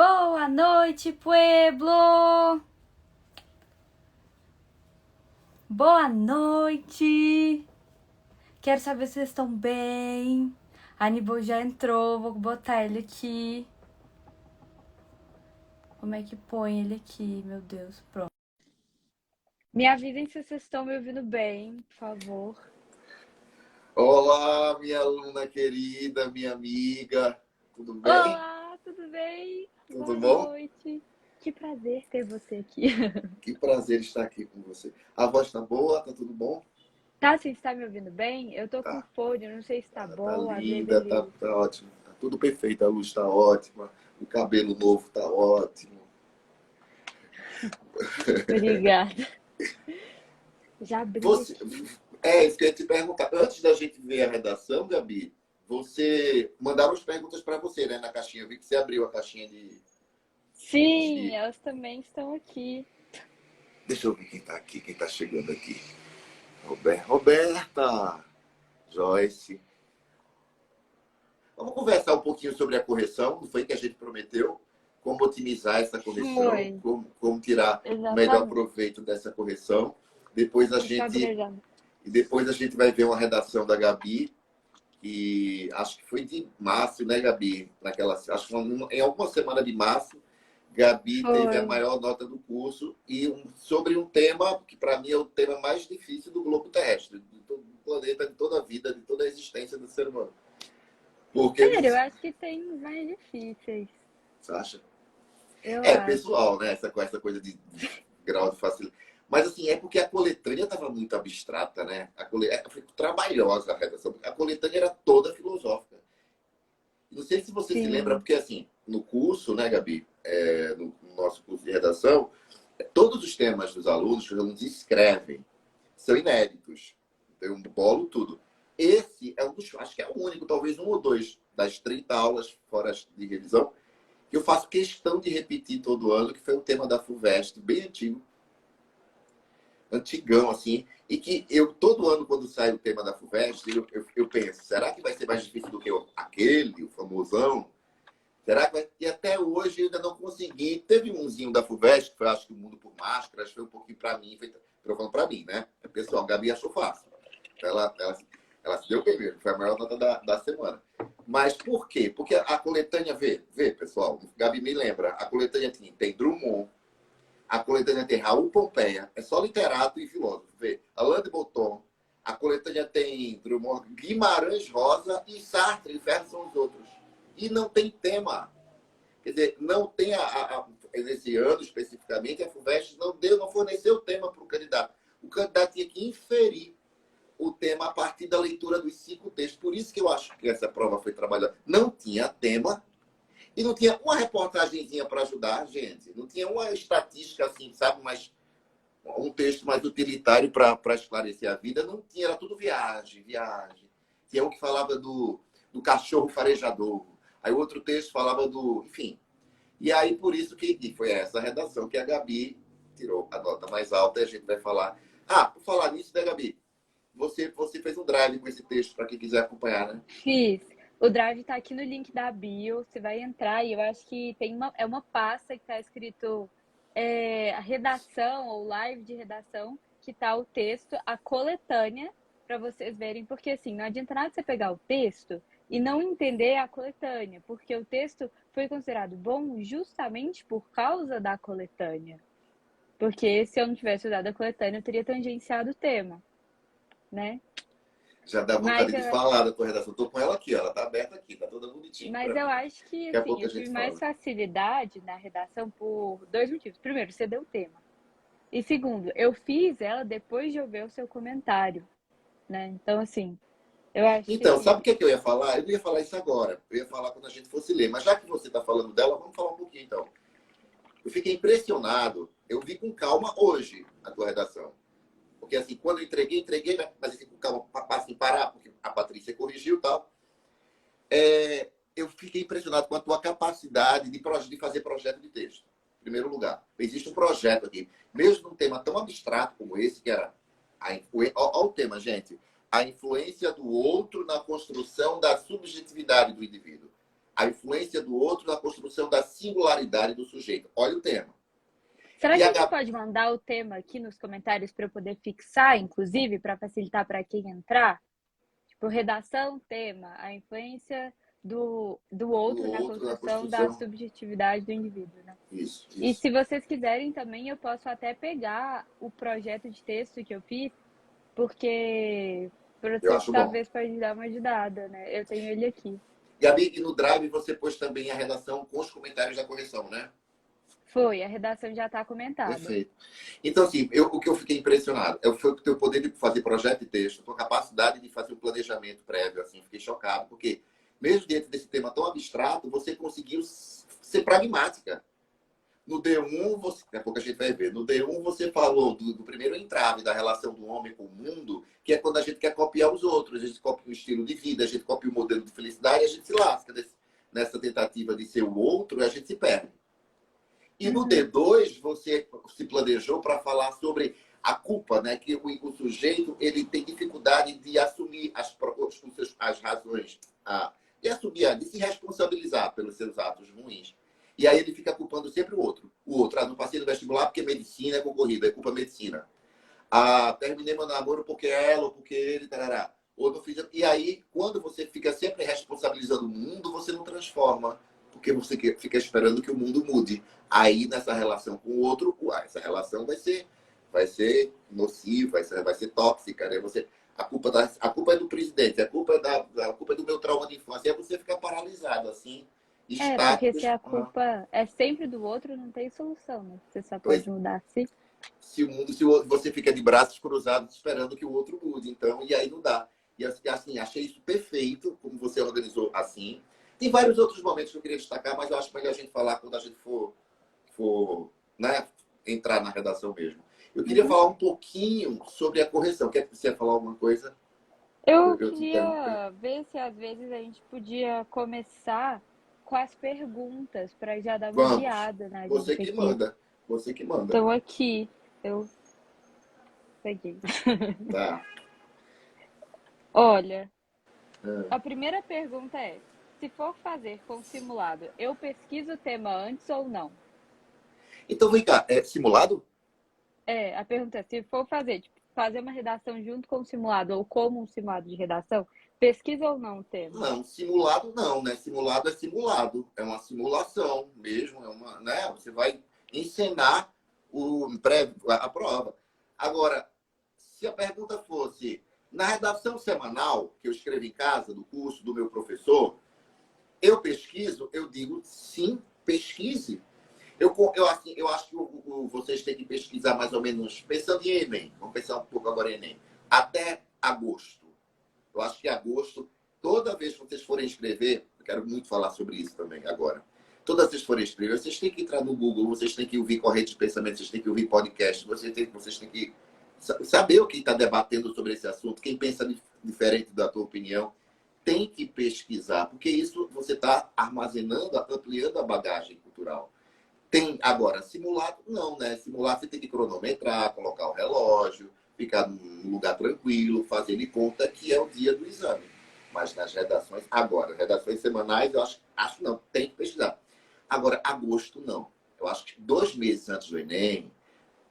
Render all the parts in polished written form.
Boa noite, pueblo! Boa noite! Quero saber se vocês estão bem. Aníbal já entrou, vou botar ele aqui. Como é que põe ele aqui, meu Deus? Pronto. Me avisem se vocês estão me ouvindo bem, por favor. Olá, minha aluna querida, minha amiga. Tudo bem? Olá, tudo bem? Tudo Boa bom? noite. Que prazer ter você aqui. Que prazer estar aqui com você. A voz tá boa? Tá tudo bom? Tá, você está me ouvindo bem? Eu tô com Tá. fone, eu não sei se tá Tá bom, a minha linda, tá, beleza. tá ótimo. Tá tudo perfeito. A luz tá ótima. O cabelo novo tá ótimo. Obrigada. Já abri Você, aqui. isso que eu ia te perguntar. Antes da gente ver a redação, Gabi, você mandaram as perguntas para você, né, na caixinha. Eu vi que você abriu a caixinha Sim, de... elas também estão aqui. Deixa eu ver quem tá aqui, quem tá chegando aqui. Roberta, Joyce. Vamos conversar um pouquinho sobre a correção, não foi que a gente prometeu? Como otimizar essa correção, Foi, como tirar o melhor exatamente. proveito dessa correção. Depois a Deixa eu abrir gente, já. depois a gente vai ver uma redação da Gabi, que acho que foi de março, né, Gabi? Acho que em alguma semana de março, Gabi teve a Foi. maior nota do curso sobre um tema que para mim é o tema mais difícil do globo terrestre, de todo o planeta, de toda a vida, de toda a existência do ser humano. Porque Sério, eu acho que tem mais difíceis. você acha? Eu É acho. pessoal, né? Essa coisa de grau de facilidade. Mas assim, é porque a coletânea estava muito abstrata, né? Foi trabalhosa a redação. A coletânea era toda filosófica. Não sei se você se lembra, Sim. porque assim, no curso, né, Gabi? No nosso curso de redação, todos os temas dos alunos que os alunos escrevem são inéditos. Tem um bolo, tudo. Esse é um dos, acho que é o único, talvez um ou dois das 30 aulas fora de revisão, que eu faço questão de repetir todo ano, que foi um tema da FUVEST, bem antigo, antigão, assim, e que eu, todo ano, quando sai o tema da FUVEST, eu penso, será que vai ser mais difícil do que aquele, o famosão? Será que vai... E até hoje eu ainda não consegui. Teve umzinho da FUVEST, que foi, acho que o Mundo por Máscaras, foi um pouquinho para mim, foi provando para mim, né? O pessoal, a Gabi achou fácil. Ela se deu bem mesmo, foi a maior nota da semana. Mas por quê? Porque a coletânea, vê, pessoal, Gabi me lembra, a coletânea tem Drummond, a coletânea tem Raul Pompeia, é só literato e filósofo, vê, Alain de Botton, a coletânea tem Drummond, Guimarães Rosa e Sartre, e Ferro são os outros. E não tem tema. Quer dizer, não tem nesse ano especificamente, a FUVEST não forneceu tema para o candidato. O candidato tinha que inferir o tema a partir da leitura dos 5 textos. Por isso que eu acho que essa prova foi trabalhada. Não tinha tema e não tinha uma reportagenzinha para ajudar a gente. Não tinha uma estatística assim, sabe? Mas um texto mais utilitário para esclarecer a vida. Não tinha, era tudo viagem. Tinha um que falava do cachorro farejador. Aí o outro texto falava do... Enfim. E aí, por isso que foi essa redação que a Gabi tirou a nota mais alta e a gente vai falar. Ah, por falar nisso, né, Gabi? Você fez um drive com esse texto para quem quiser acompanhar, né? Fiz. O Drive tá aqui no link da bio. Você vai entrar e eu acho que tem uma pasta que tá escrito a redação ou live de redação, que tá o texto, a coletânea, para vocês verem. Porque assim, não adianta nada você pegar o texto e não entender a coletânea, porque o texto foi considerado bom justamente por causa da coletânea. Porque se eu não tivesse usado a coletânea, eu teria tangenciado o tema, né? Já dá Mas vontade de eu falar da tua redação. Estou com ela aqui, ó. Ela tá aberta aqui, tá toda bonitinha Mas para eu mim. acho que, Daqui a assim, pouco a eu tive gente mais fala. facilidade na redação por dois motivos. Primeiro, você deu o tema. E segundo, eu fiz ela depois de eu ver o seu comentário, né? Então, assim, eu acho que, Então, sabe o assim, que, é que eu ia falar? Eu não ia falar isso agora. Eu ia falar quando a gente fosse ler. Mas já que você está falando dela, vamos falar um pouquinho, então. Eu fiquei impressionado. Eu vi com calma hoje a tua redação. Porque, assim, quando eu entreguei, né? Mas assim, com calma, sem parar, porque a Patrícia corrigiu e tal. Eu fiquei impressionado com a tua capacidade de fazer projeto de texto. Em primeiro lugar, existe um projeto aqui, mesmo num tema tão abstrato como esse, que era... Olha o tema, gente. A influência do outro na construção da subjetividade do indivíduo. A influência do outro na construção da singularidade do sujeito. Olha o tema. Será E que a gente pode mandar o tema aqui nos comentários para eu poder fixar, inclusive, para facilitar para quem entrar? Tipo, redação, tema, a influência do outro na construção da subjetividade do indivíduo, né? Isso. E se vocês quiserem também, eu posso até pegar o projeto de texto que eu fiz, porque você talvez pode dar uma ajudada, né? Eu tenho ele aqui. Gabi, e no Drive você pôs também a redação com os comentários da correção, né? Foi, a redação já está comentada. Perfeito. Então, assim, o que eu fiquei impressionado foi o teu poder de fazer projeto de texto, a tua capacidade de fazer um planejamento prévio, assim, fiquei chocado, porque mesmo dentro desse tema tão abstrato, você conseguiu ser pragmática. No D1, daqui a pouco a gente vai ver, no D1 você falou do primeiro entrave da relação do homem com o mundo, que é quando a gente quer copiar os outros, a gente copia o estilo de vida, a gente copia o modelo de felicidade, a gente se lasca nessa tentativa de ser o outro e a gente se perde. E no D2, você se planejou para falar sobre a culpa, né? Que o sujeito ele tem dificuldade de assumir as razões, de se responsabilizar pelos seus atos ruins. E aí ele fica culpando sempre o outro. O outro, não passei no vestibular porque medicina é concorrida, é culpa medicina. Terminei meu namoro porque ela ou porque ele, tarará. Ou não fiz... E aí, quando você fica sempre responsabilizando o mundo, você não transforma. Porque você fica esperando que o mundo mude. Aí, nessa relação com o outro, essa relação vai ser nociva, vai ser tóxica. Né? A culpa é do presidente, a culpa é do meu trauma de infância. E aí você fica paralisado, assim, porque se a culpa é sempre do outro, não tem solução, né? Você só pode mudar assim. Se você fica de braços cruzados esperando que o outro mude. Então, e aí não dá. E assim, achei isso perfeito, como você organizou assim. Tem vários outros momentos que eu queria destacar, mas eu acho melhor a gente falar quando a gente for né, entrar na redação mesmo. Eu queria falar um pouquinho sobre a correção. Quer que você ia falar alguma coisa? Eu queria ver se às vezes a gente podia começar com as perguntas para já dar uma guiada na gente. Você que manda. Você que manda. Estou aqui. Eu peguei. Tá. Olha, a primeira pergunta é: se for fazer com simulado, eu pesquiso o tema antes ou não? Então, vem cá, é simulado? A pergunta é: se for fazer uma redação junto com o simulado ou como um simulado de redação, pesquisa ou não o tema? Não, simulado não, né? Simulado é simulado. É uma simulação mesmo, né? Você vai encenar a prova. Agora, se a pergunta fosse na redação semanal que eu escrevo em casa, do curso do meu professor, eu pesquiso, eu digo sim, pesquise. Eu acho que vocês têm que pesquisar mais ou menos, pensando em Enem, vamos pensar um pouco agora em Enem, até agosto. Eu acho que agosto, toda vez que vocês forem escrever, eu quero muito falar sobre isso também agora. Toda vez que vocês forem escrever, vocês têm que entrar no Google, vocês têm que ouvir corrente de pensamento, vocês têm que ouvir podcast, vocês têm que saber o que está debatendo sobre esse assunto, quem pensa diferente da tua opinião, tem que pesquisar, porque isso você está armazenando, ampliando a bagagem cultural. Tem agora simulado? Não, né? Simulado você tem que cronometrar, colocar o relógio, ficar num lugar tranquilo, fazer de conta que é o dia do exame. Mas nas redações, agora, redações semanais, eu acho não, tem que pesquisar. Agora, agosto, não. Eu acho que 2 meses antes do Enem,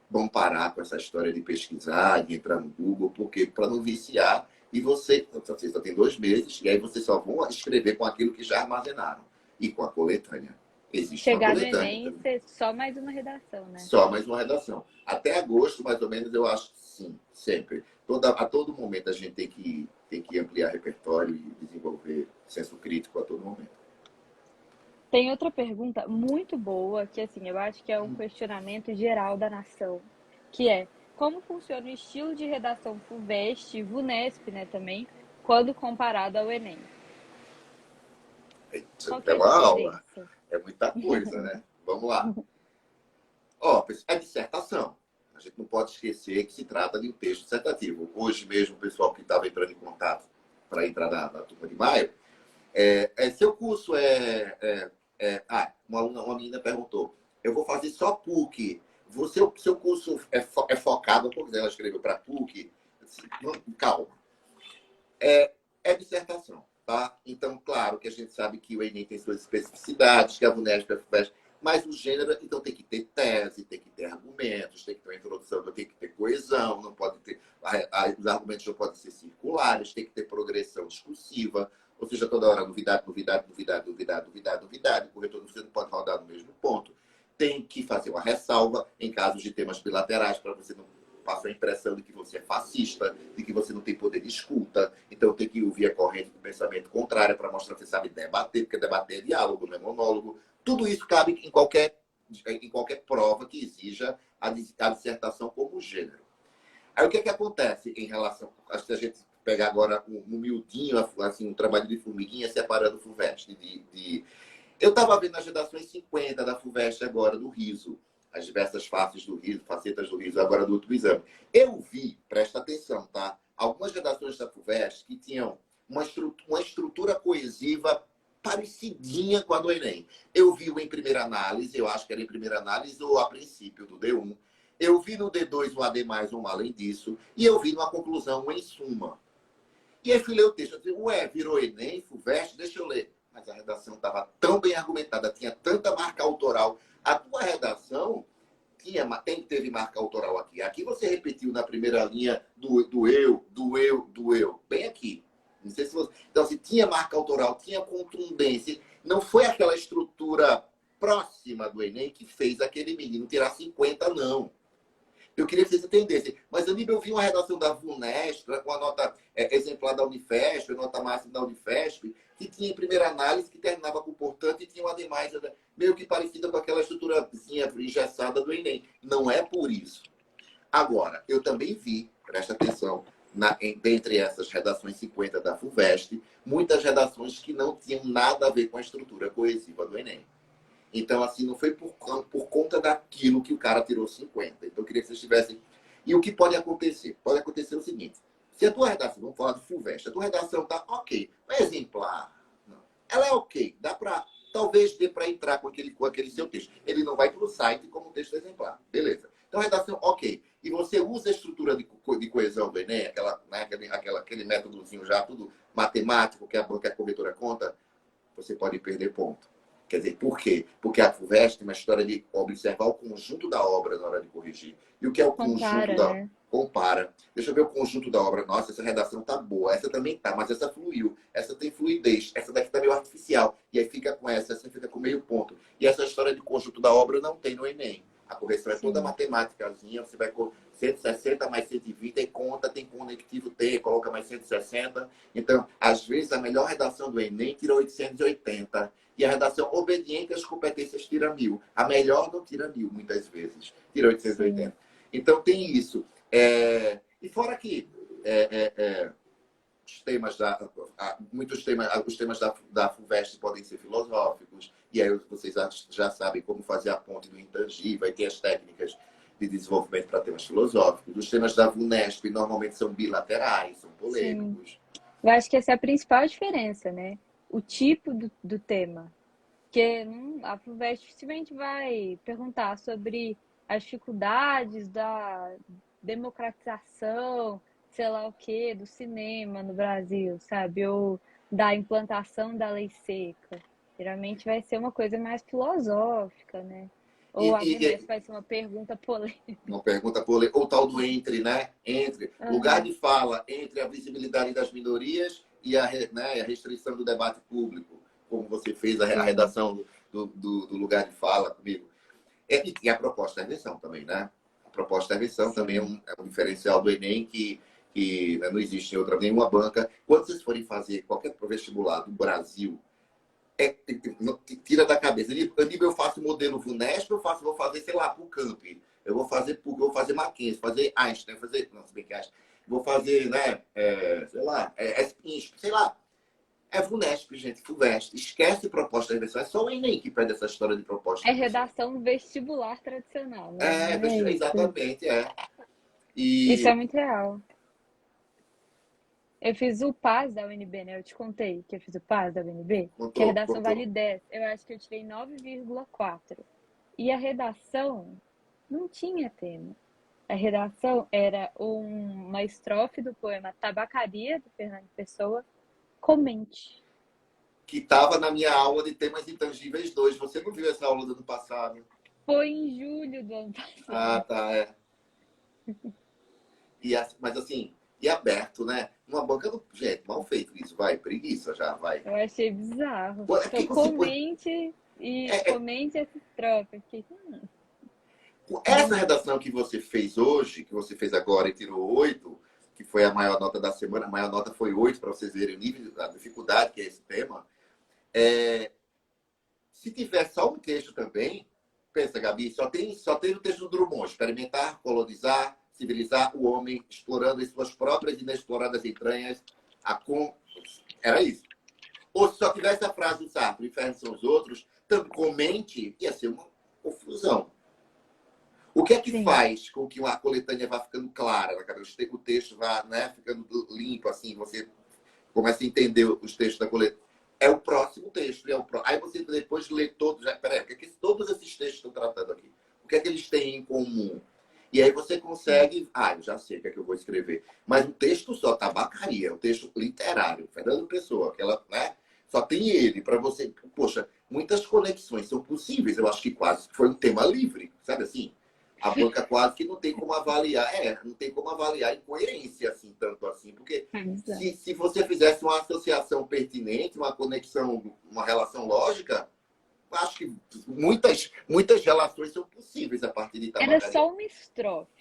vão parar com essa história de pesquisar, de entrar no Google, porque para não viciar, e você só tem 2 meses, e aí vocês só vão escrever com aquilo que já armazenaram. E com a coletânea. Existe chegar no Enem e ser só mais uma redação, né? Só mais uma redação. Até agosto, mais ou menos, eu acho que sim, sempre. A todo momento a gente tem que ampliar repertório e desenvolver senso crítico a todo momento. Tem outra pergunta muito boa, que assim, eu acho que é um questionamento geral da nação, que é: como funciona o estilo de redação FUVEST e VUNESP, né, também, quando comparado ao Enem? É uma aula. É muita coisa, né? Vamos lá. É dissertação. A gente não pode esquecer que se trata de um texto dissertativo. Hoje mesmo, o pessoal que estava entrando em contato para entrar na turma de maio, seu curso uma menina perguntou: eu vou fazer só PUC. Seu curso é focado, por exemplo, ela escreveu para PUC. Calma. É dissertação. tá? Então, claro que a gente sabe que o Enem tem suas especificidades, que a VUNESP, a FUVEST, mas o gênero, então tem que ter tese, tem que ter argumentos, tem que ter uma introdução, tem que ter coesão, não pode ter, os argumentos não podem ser circulares, tem que ter progressão discursiva, ou seja, toda hora novidade, novidade, novidade, novidade, novidade, novidade, o corretor você não pode rodar no mesmo ponto. Tem que fazer uma ressalva em casos de temas bilaterais para você não passar a impressão de que você é fascista, de que você não tem poder de escuta, então tem que ouvir a corrente do pensamento contrário para mostrar que você sabe debater, porque debater é diálogo, não é monólogo. Tudo isso cabe em qualquer prova que exija a dissertação como gênero. Aí o que acontece em relação... Acho que a gente pegar agora um miudinho, assim, um trabalho de formiguinha, separando o FUVEST. Eu estava vendo as redações 50 da FUVEST agora, do riso. As diversas faces do riso, facetas do riso, agora do último exame. Eu vi, presta atenção, tá? Algumas redações da FUVEST que tinham uma estrutura coesiva parecidinha com a do Enem. Eu vi o em primeira análise, eu acho que era em primeira análise ou a princípio do D1. Eu vi no D2 um AD mais um além disso. E eu vi numa conclusão um em suma. E aí fui ler o texto. Eu disse, ué, virou Enem, FUVEST, deixa eu ler. Mas a redação estava tão bem argumentada, tinha tanta marca autoral. A tua redação teve marca autoral aqui. Aqui você repetiu na primeira linha do eu, do eu, do eu. Bem aqui. Não sei se você... Então, assim, tinha marca autoral, tinha contundência. Não foi aquela estrutura próxima do Enem que fez aquele menino tirar 50, não. Eu queria que vocês entendessem. Mas, Aníbal, eu vi uma redação da VUNESP, com a nota exemplar da Unifesp, a nota máxima da Unifesp, que tinha em primeira análise, que terminava com portanto, e tinha uma demais meio que parecida com aquela estruturazinha engessada do Enem. Não é por isso. Agora, eu também vi, presta atenção, dentre essas redações 50 da FUVEST, muitas redações que não tinham nada a ver com a estrutura coesiva do Enem. Então, assim, não foi por conta daquilo que o cara tirou 50. Então, eu queria que vocês tivessem... E o que pode acontecer? Pode acontecer o seguinte. Se a tua redação, vamos falar do FUVEST, a tua redação tá ok, não é exemplar. Não. Ela é ok. Talvez dê para entrar com aquele seu texto. Ele não vai para o site como texto exemplar. Beleza. Então, a redação ok. E você usa a estrutura de coesão do Enem, aquele métodozinho já, tudo matemático, que a banca, a corretora conta, você pode perder ponto. Quer dizer, por quê? Porque a FUVEST tem uma história de observar o conjunto da obra na hora de corrigir. E o que é o conjunto da... Né? Compara. Deixa eu ver o conjunto da obra. Nossa, essa redação tá boa. Essa também tá, mas essa fluiu. Essa tem fluidez. Essa daqui tá meio artificial. E aí fica com essa fica com meio ponto. E essa história de conjunto da obra não tem no Enem. A correção é toda matemáticazinha. Você vai com 160 mais 120, aí conta, tem conectivo T, coloca mais 160. Então, às vezes, a melhor redação do Enem tira 880. E a redação obediente às competências tira 1000. A melhor não tira 1000, muitas vezes. Tira 880. Sim. Então, tem isso. E fora que os temas os temas da FUVEST podem ser filosóficos, e aí vocês já sabem como fazer a ponte do intangível, e tem as técnicas de desenvolvimento para temas filosóficos. Os temas da VUNESP normalmente são bilaterais, são polêmicos. Sim. Eu acho que essa é a principal diferença, né? O tipo do tema. Porque a FUVEST dificilmente vai perguntar sobre as dificuldades da democratização, sei lá o quê, do cinema no Brasil, sabe? Ou da implantação da lei seca. Geralmente vai ser uma coisa mais filosófica, né? Ou a VUNESP vai ser uma pergunta polêmica. Uma pergunta polêmica. Ou tal do entre, né? Entre. Lugar de fala entre a visibilidade das minorias e a restrição do debate público. Como você fez a redação do lugar de fala comigo. E a proposta de revisão também, né? A proposta de revisão também é um diferencial do Enem que não existe em nenhuma banca. Quando vocês forem fazer qualquer vestibular do Brasil, tira da cabeça. Eu faço modelo VUNESP, vou fazer, sei lá, PUC-Camp. Eu vou fazer PUC, eu vou fazer Mackenzie, fazer Einstein, não, se bem que Einstein. Vou fazer, né, sei lá, sei lá. É VUNESP, gente, FUVEST. Esquece proposta de redação. É só o Enem que pede essa história de proposta. É redação vestibular tradicional, né? Exatamente, Isso é muito real. Eu fiz o PAS da UNB, né? Eu te contei que eu fiz o PAS da UNB, que a redação vale 10. Eu acho que eu tirei 9,4. E a redação não tinha tema. A redação era uma estrofe do poema Tabacaria, do Fernando Pessoa, Comente. Que estava na minha aula de temas intangíveis 2. Você não viu essa aula do ano passado? Foi em julho do ano Ah, passado. tá, é. Mas assim, e aberto, né? Uma banca do. Gente, mal feito isso, vai, preguiça já, vai. Eu achei bizarro. Pô, Então, aqui você põe. comente essas trocas. Essa redação que você fez hoje, que você fez agora e tirou 8, que foi a maior nota da semana, a maior nota foi 8, para vocês verem o nível da dificuldade que é esse tema. Se tiver só um texto também, pensa, Gabi, só tem o texto do Drummond, experimentar, colonizar, civilizar o homem, explorando as suas próprias inexploradas entranhas. Era isso. Ou se só tivesse a frase do Sartre, o inferno são os outros, também comente, ia ser uma confusão. O que é que Sim. faz com que uma coletânea vá ficando clara na cabeça? O texto vá, né, ficando limpo, assim, você começa a entender os textos da coletânea. É o próximo texto. Aí você depois lê todos. Peraí, o que é que todos esses textos estão tratando aqui? O que é que eles têm em comum? E aí você consegue. Eu já sei o que é que eu vou escrever. Mas o texto só, tabacaria, o texto literário, Fernando Pessoa, aquela, né? Só tem ele para você. Poxa, muitas conexões são possíveis. Eu acho que quase foi um tema livre, sabe assim? A banca quase que não tem como avaliar. Não tem como avaliar incoerência, assim, tanto assim. Porque se você fizesse uma associação pertinente, uma conexão, uma relação lógica, acho que muitas relações são possíveis a partir de Era tabacaria. só uma estrofe.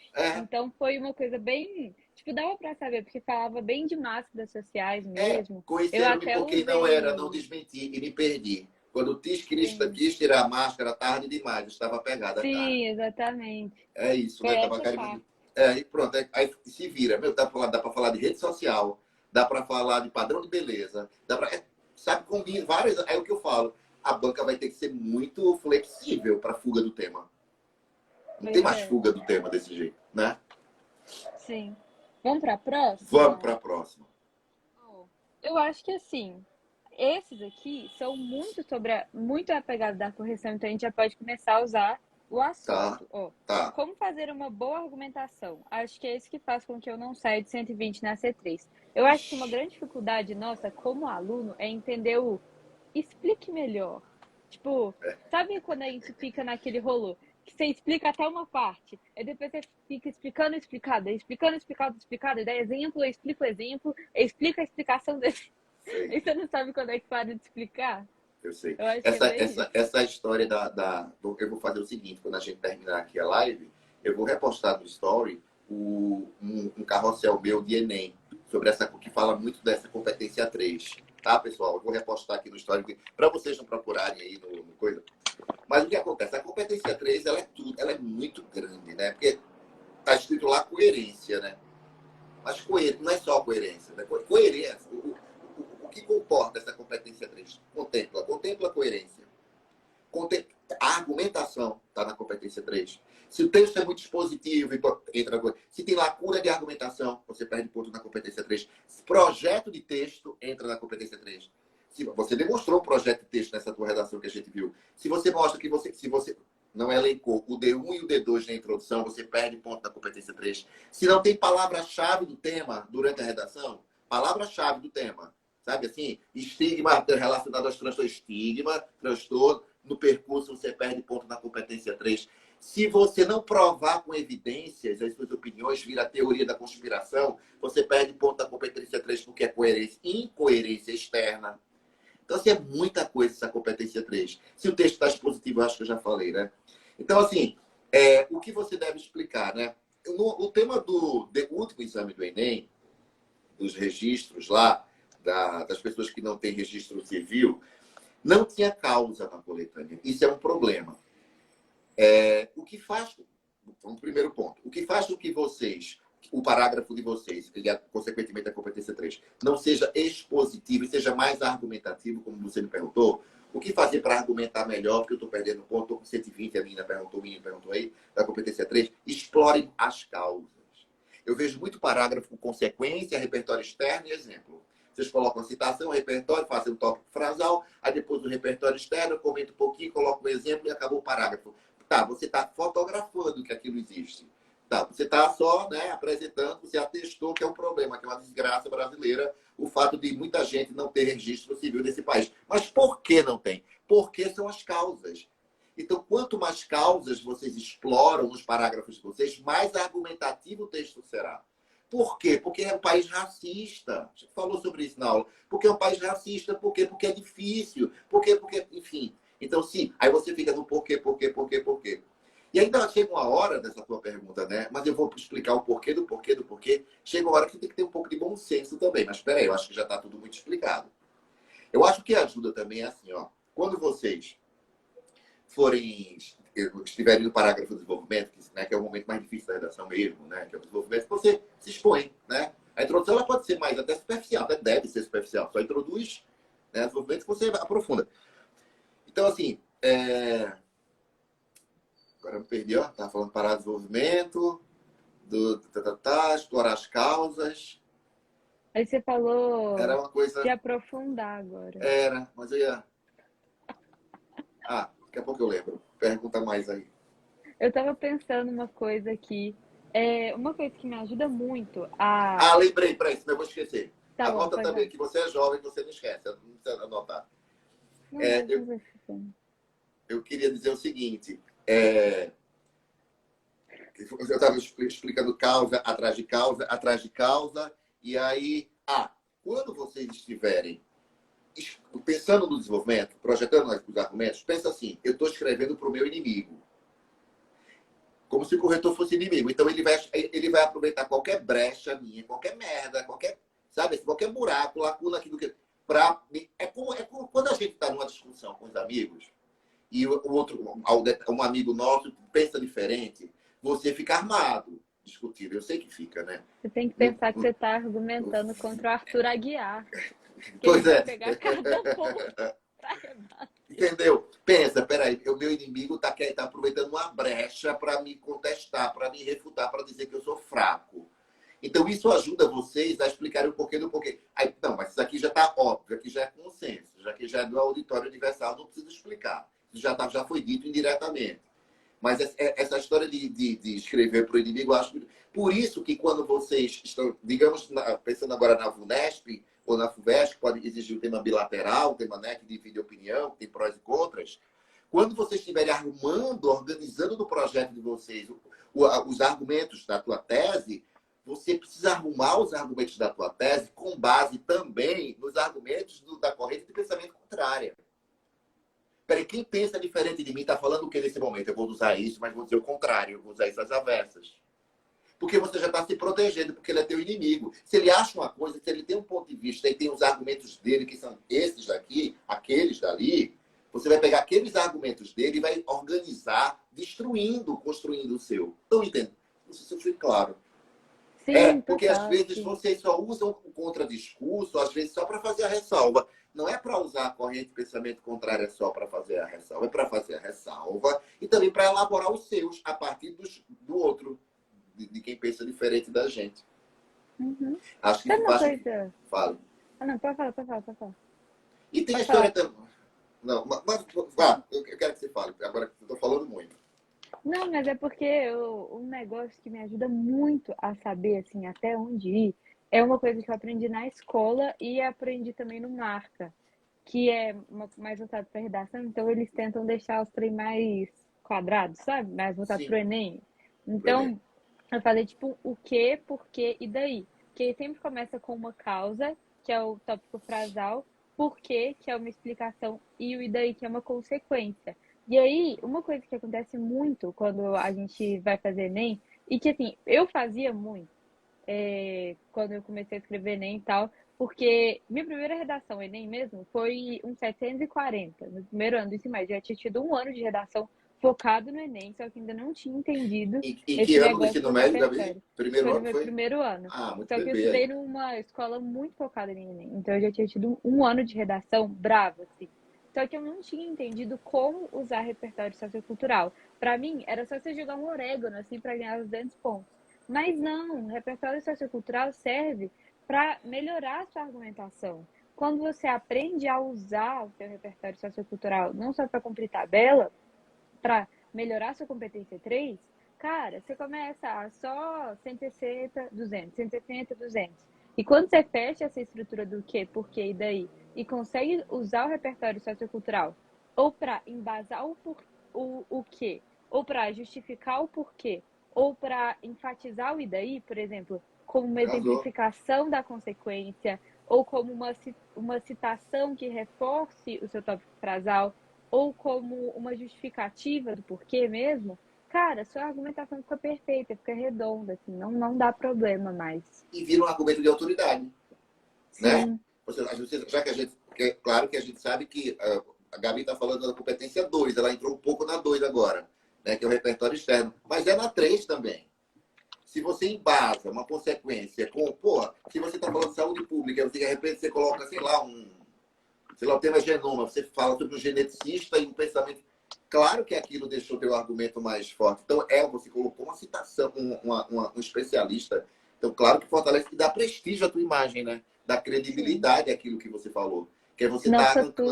Então foi uma coisa bem. Tipo, dava pra saber, porque falava bem de máquinas sociais mesmo. Eu Conheceram-me até por quem não era, não usei. desmenti e me perdi. Quando Sim, quis tirar a máscara, tarde demais, eu estava pegada a cara. sim, exatamente. É isso, Foi né? essa Tabacaria. parte. E pronto, aí se vira. Meu, dá para falar de rede social, dá para falar de padrão de beleza, sabe, combina várias. É o que eu falo. A banca vai ter que ser muito flexível para fuga do tema. Não tem Pois mais é. fuga do tema desse jeito, né? Sim. Vamos pra Vamos próxima? para a próxima. Eu acho que assim, esses aqui são muito apegados da correção, então a gente já pode começar a usar o Tá, assunto. tá. Como fazer uma boa argumentação? Acho que é isso que faz com que eu não saia de 120 na C3. Eu acho que uma grande dificuldade nossa como aluno é entender o explique melhor. Tipo, sabe quando a gente fica naquele rolo que você explica até uma parte, e depois você fica explicando, e dá exemplo, eu explico o exemplo, eu explico a explicação desse. Sei. E você não sabe quando é que para de explicar? Eu sei. Eu acho que é Essa, bem essa, isso. essa história eu vou fazer o seguinte, quando a gente terminar aqui a live, eu vou repostar no Story um carrossel meu de Enem, sobre essa, que fala muito dessa competência 3. Tá, pessoal? Eu vou repostar aqui no Story, para vocês não procurarem aí no coisa. Mas o que acontece? A competência 3, ela é tudo, ela é muito grande, né? Porque tá escrito lá coerência, né? Mas não é só coerência, né? Coerência, o que comporta essa competência 3? Contempla a coerência. A argumentação está na competência 3. Se o texto é muito expositivo, entra na coisa. Se tem lacuna de argumentação, você perde ponto na competência 3. Projeto de texto entra na competência 3. Se você demonstrou um projeto de texto nessa tua redação que a gente viu. Se você mostra que se você não elencou o D1 e o D2 na introdução, você perde ponto na competência 3. Se não tem palavra-chave do tema durante a redação, palavra-chave do tema, sabe assim? Estigma relacionado aos transtornos, estigma, transtorno, no percurso você perde ponto na competência 3. Se você não provar com evidências as suas opiniões, vira a teoria da conspiração, você perde ponto na competência 3 porque é coerência, incoerência externa. Então, assim, é muita coisa essa competência 3. Se o texto está expositivo, eu acho que eu já falei, né? Então, assim, o que você deve explicar, né? O tema do último exame do Enem, dos registros lá, das pessoas que não têm registro civil, não tinha causa na coletânea. Isso é um problema. O que faz, um primeiro ponto, o que faz com que vocês, o parágrafo de vocês, e consequentemente a competência 3, não seja expositivo e seja mais argumentativo, como você me perguntou, o que fazer para argumentar melhor, porque eu estou perdendo ponto, estou com 120, a menina perguntou aí, da competência 3, explore as causas. Eu vejo muito parágrafo com consequência, repertório externo e exemplo. Vocês colocam a citação, repertório, fazem um tópico frasal, aí depois do repertório externo, comenta um pouquinho, coloca um exemplo e acabou o parágrafo. Tá, você está fotografando que aquilo existe. Tá, você está só, né, apresentando, você atestou que é um problema, que é uma desgraça brasileira, o fato de muita gente não ter registro civil nesse país. Mas por que não tem? Porque são as causas. Então, quanto mais causas vocês exploram nos parágrafos de vocês, mais argumentativo o texto será. Por quê? Porque é um país racista. A gente falou sobre isso na aula. Porque é um país racista. Por quê? Porque é difícil. Porque, enfim. Então, sim, aí você fica no porquê, porquê, porquê, porquê. E ainda chega uma hora dessa tua pergunta, né? Mas eu vou explicar o porquê do porquê do porquê. Chega uma hora que você tem que ter um pouco de bom senso também. Mas espera aí, eu acho que já está tudo muito explicado. Eu acho que ajuda também assim, ó. Quando vocês estiverem no parágrafo do desenvolvimento, né, que é o momento mais difícil da redação mesmo, né, que é o desenvolvimento, você se expõe, né? A introdução ela pode ser mais até superficial, até deve ser superficial, só introduz, né, o desenvolvimento que você aprofunda. Então, assim, agora eu me perdi, ó, estava falando parar o desenvolvimento, explorar as causas. Aí você falou Era uma de coisa... aprofundar agora. Era, mas eu ia... daqui a pouco eu lembro. Pergunta mais aí. Eu tava pensando uma coisa aqui. Uma coisa que me ajuda muito a. Lembrei, peraí, senão eu vou esquecer. Tá bom, Anota pode também, dar. que você é jovem, você não esquece. Não precisa anotar. Não, mas Eu, não vai ficar. eu queria dizer o seguinte. Eu estava explicando causa, atrás de causa. E aí, quando vocês estiverem pensando no desenvolvimento, projetando os argumentos, pensa assim, eu estou escrevendo para o meu inimigo. Como se o corretor fosse inimigo. Então, ele vai aproveitar qualquer brecha minha, qualquer merda, sabe, qualquer buraco, lacuna aqui do que... É como quando a gente está numa discussão com os amigos e um amigo nosso pensa diferente, você fica armado discutindo. Eu sei que fica, né? Você tem que pensar que você está argumentando contra o Arthur Aguiar. Que Pois ele vai é. pegar cada ponto pra rebater. Entendeu? Pensa, peraí, o meu inimigo está aproveitando uma brecha para me contestar, para me refutar, para dizer que eu sou fraco. Então, isso ajuda vocês a explicarem o porquê do porquê. Aí, não, mas isso aqui já está óbvio, aqui já é consenso, já que já é do auditório universal, não preciso explicar. Isso já foi dito indiretamente. Mas essa história de escrever para o inimigo, eu acho. Por isso que quando vocês estão, digamos, pensando agora na VUNESP ou na FUVEST, pode exigir um tema bilateral, um tema, né, que divide opinião, que tem prós e contras. Quando vocês estiverem arrumando, organizando no projeto de vocês os argumentos da tua tese, você precisa arrumar os argumentos da tua tese com base também nos argumentos da corrente de pensamento contrária. Peraí, quem pensa diferente de mim está falando o que nesse momento? Eu vou usar isso, mas vou dizer o contrário, eu vou usar isso às avessas. Porque você já está se protegendo, porque ele é teu inimigo. Se ele acha uma coisa, se ele tem um ponto de vista e tem os argumentos dele, que são esses daqui, aqueles dali, você vai pegar aqueles argumentos dele e vai organizar, destruindo, construindo o seu. Estão entendendo? Não sei se eu fui claro. Sim, Porque às total, vezes sim. vocês só usam o contradiscurso, às vezes só para fazer a ressalva. Não é para usar a corrente de pensamento contrária só para fazer a ressalva, é para fazer a ressalva e também para elaborar os seus a partir do outro, de quem pensa diferente da gente. Uhum. Acho que Sabe uma faz. coisa? Fala. Não, pode falar, pode falar, pode falar. E tem a Pode história falar. também. Não, mas eu quero que você fale, agora eu estou falando muito. Não, mas é porque um negócio que me ajuda muito a saber, assim, até onde ir, é uma coisa que eu aprendi na escola e aprendi também no Marca, que é mais voltado para redação, então eles tentam deixar os trem mais quadrados, sabe? Mais voltado para o Sim, Enem. Brené. Então, eu falei, tipo, o que, por quê e daí? Que aí sempre começa com uma causa, que é o tópico frasal, por quê, que é uma explicação, e o e daí, que é uma consequência. E aí, uma coisa que acontece muito quando a gente vai fazer Enem, e que assim, eu fazia muito, quando eu comecei a escrever Enem e tal, porque minha primeira redação Enem mesmo foi um 740 no primeiro ano do ensino médio. Já tinha tido um ano de redação focado no Enem, só que ainda não tinha entendido E que esse ano do negócio ensino do médio, Gabi? repertório. Primeiro Foi no ano meu foi? primeiro ano. Muito Só que eu bebê estudei aí. numa escola muito focada em Enem. Então eu já tinha tido um ano de redação brava, assim. Só que eu não tinha entendido como usar repertório sociocultural. Para mim, era só você jogar um orégano, assim, para ganhar os 200 pontos. Mas não, o repertório sociocultural serve para melhorar a sua argumentação. Quando você aprende a usar o seu repertório sociocultural, não só para cumprir tabela, para melhorar sua competência 3, cara, você começa a só 160, 200, 160, 200. E quando você fecha essa estrutura do quê, por quê e daí, e consegue usar o repertório sociocultural ou para embasar o quê, ou para justificar o porquê, ou para enfatizar o e daí, por exemplo, como uma Arrasou. exemplificação da consequência, ou como uma citação que reforce o seu tópico frasal, ou como uma justificativa do porquê mesmo, cara, sua argumentação fica perfeita, fica redonda, assim, não dá problema mais. E vira um argumento de autoridade, né? Sim, Já que a gente... Claro que a gente sabe que a Gabi está falando da competência 2, ela entrou um pouco na 2 agora, né? Que é o repertório externo. Mas é na 3 também. Se você embasa uma consequência com... Pô, se você está falando de saúde pública, você, de repente você coloca, sei lá, o tema genoma, você fala sobre um geneticista e um pensamento. Claro que aquilo deixou teu argumento mais forte. Então, você colocou uma citação, um especialista. Então, claro que fortalece, que dá prestígio à tua imagem, né? Dá sim. credibilidade àquilo que você falou. Que você Senão está fica tudo.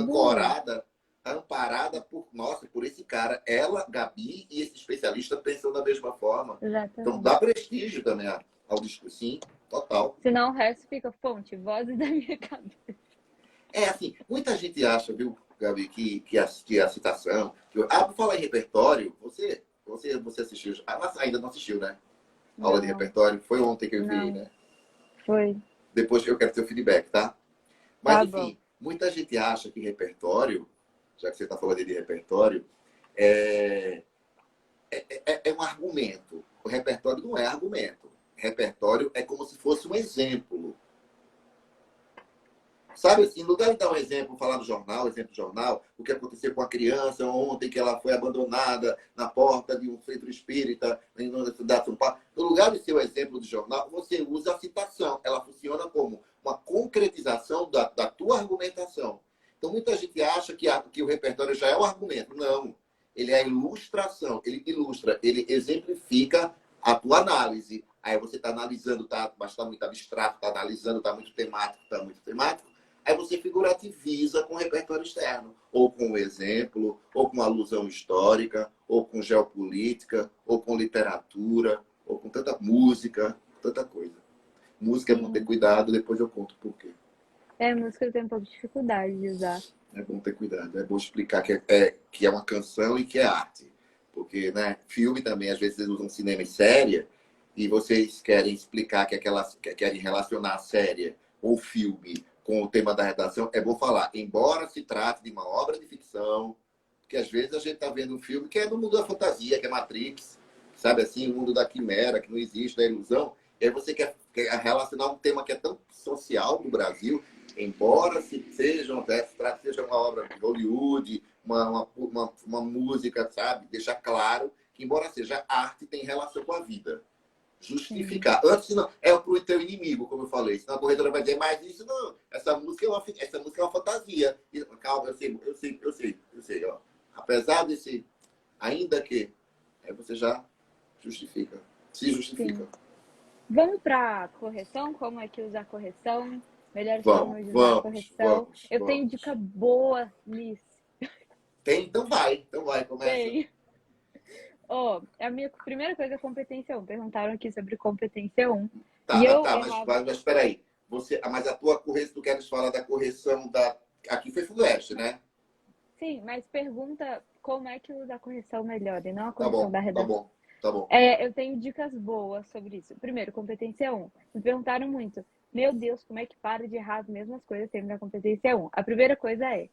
amparada por, nossa, por esse cara. Ela, Gabi e esse especialista pensam da mesma forma. Então, Exatamente. dá prestígio também ao discurso. Sim, total. Senão o resto fica fonte, vozes da minha cabeça. É assim, muita gente acha, viu, Gabi, que a citação. Por falar em repertório, você assistiu. Ainda não assistiu, né? Aula de Não, repertório. Foi ontem que eu enviei, não. né? Foi. Depois eu quero seu feedback, tá? Mas, Tá bom. enfim, muita gente acha que repertório, já que você está falando de repertório, é, é um argumento. O repertório não é argumento. Repertório é como se fosse um exemplo. Sabe assim, no lugar de dar um exemplo, falar do jornal, exemplo do jornal, o que aconteceu com a criança ontem, que ela foi abandonada na porta de um centro espírita na cidade de São Paulo. No lugar de ser o exemplo do jornal, você usa a citação. Ela funciona como uma concretização da tua argumentação. Então, muita gente acha que o repertório já é o argumento. Não. Ele é a ilustração. Ele ilustra, ele exemplifica a tua análise. Aí você está analisando, mas está muito abstrato, está analisando, está muito temático, está muito temático. Aí você figurativiza com repertório externo, ou com um exemplo, ou com alusão histórica, ou com geopolítica, ou com literatura, ou com tanta música, tanta coisa. Música é bom ter Sim. cuidado, depois eu conto por quê. Música eu tenho um pouco de dificuldade de usar. É bom ter cuidado, é bom explicar que é uma canção e que é arte. Porque, né, filme também, às vezes, eles usam cinema e série, e vocês querem explicar querem relacionar a série ou filme com o tema da redação, é bom falar, embora se trate de uma obra de ficção, porque às vezes a gente está vendo um filme que é no mundo da fantasia, que é Matrix, sabe assim, o mundo da quimera, que não existe, da ilusão, e aí você quer relacionar um tema que é tão social no Brasil, embora seja uma obra de Hollywood, uma música, sabe? Deixar claro que, embora seja arte, tem relação com a vida. Sim. Justificar. Antes, não, é pro teu inimigo, como eu falei. Senão a corretora vai dizer, mas isso não. Essa música é uma fantasia. E, calma, eu sei, ó. Apesar desse. Ainda que. Aí você já justifica. Se justifica. Sim. Vamos para correção? Como é que usa a correção? Melhores Vamos, formas de usar a vamos, correção. vamos, Eu tenho dica vamos. boa nisso. Tem? Então vai, começa. Tem. Ó, a minha primeira coisa é competência 1. Perguntaram aqui sobre competência 1. E Tá, eu tá, errava. mas espera aí. Mas a tua correção, tu queres falar da correção da. Aqui foi Fuleste, né? Sim, mas pergunta como é que usa a correção melhor e não a Tá correção bom, da tá redação. bom, tá bom. Eu tenho dicas boas sobre isso. Primeiro, competência 1. Me perguntaram muito. Meu Deus, como é que para de errar as mesmas coisas sempre na competência 1? A primeira coisa é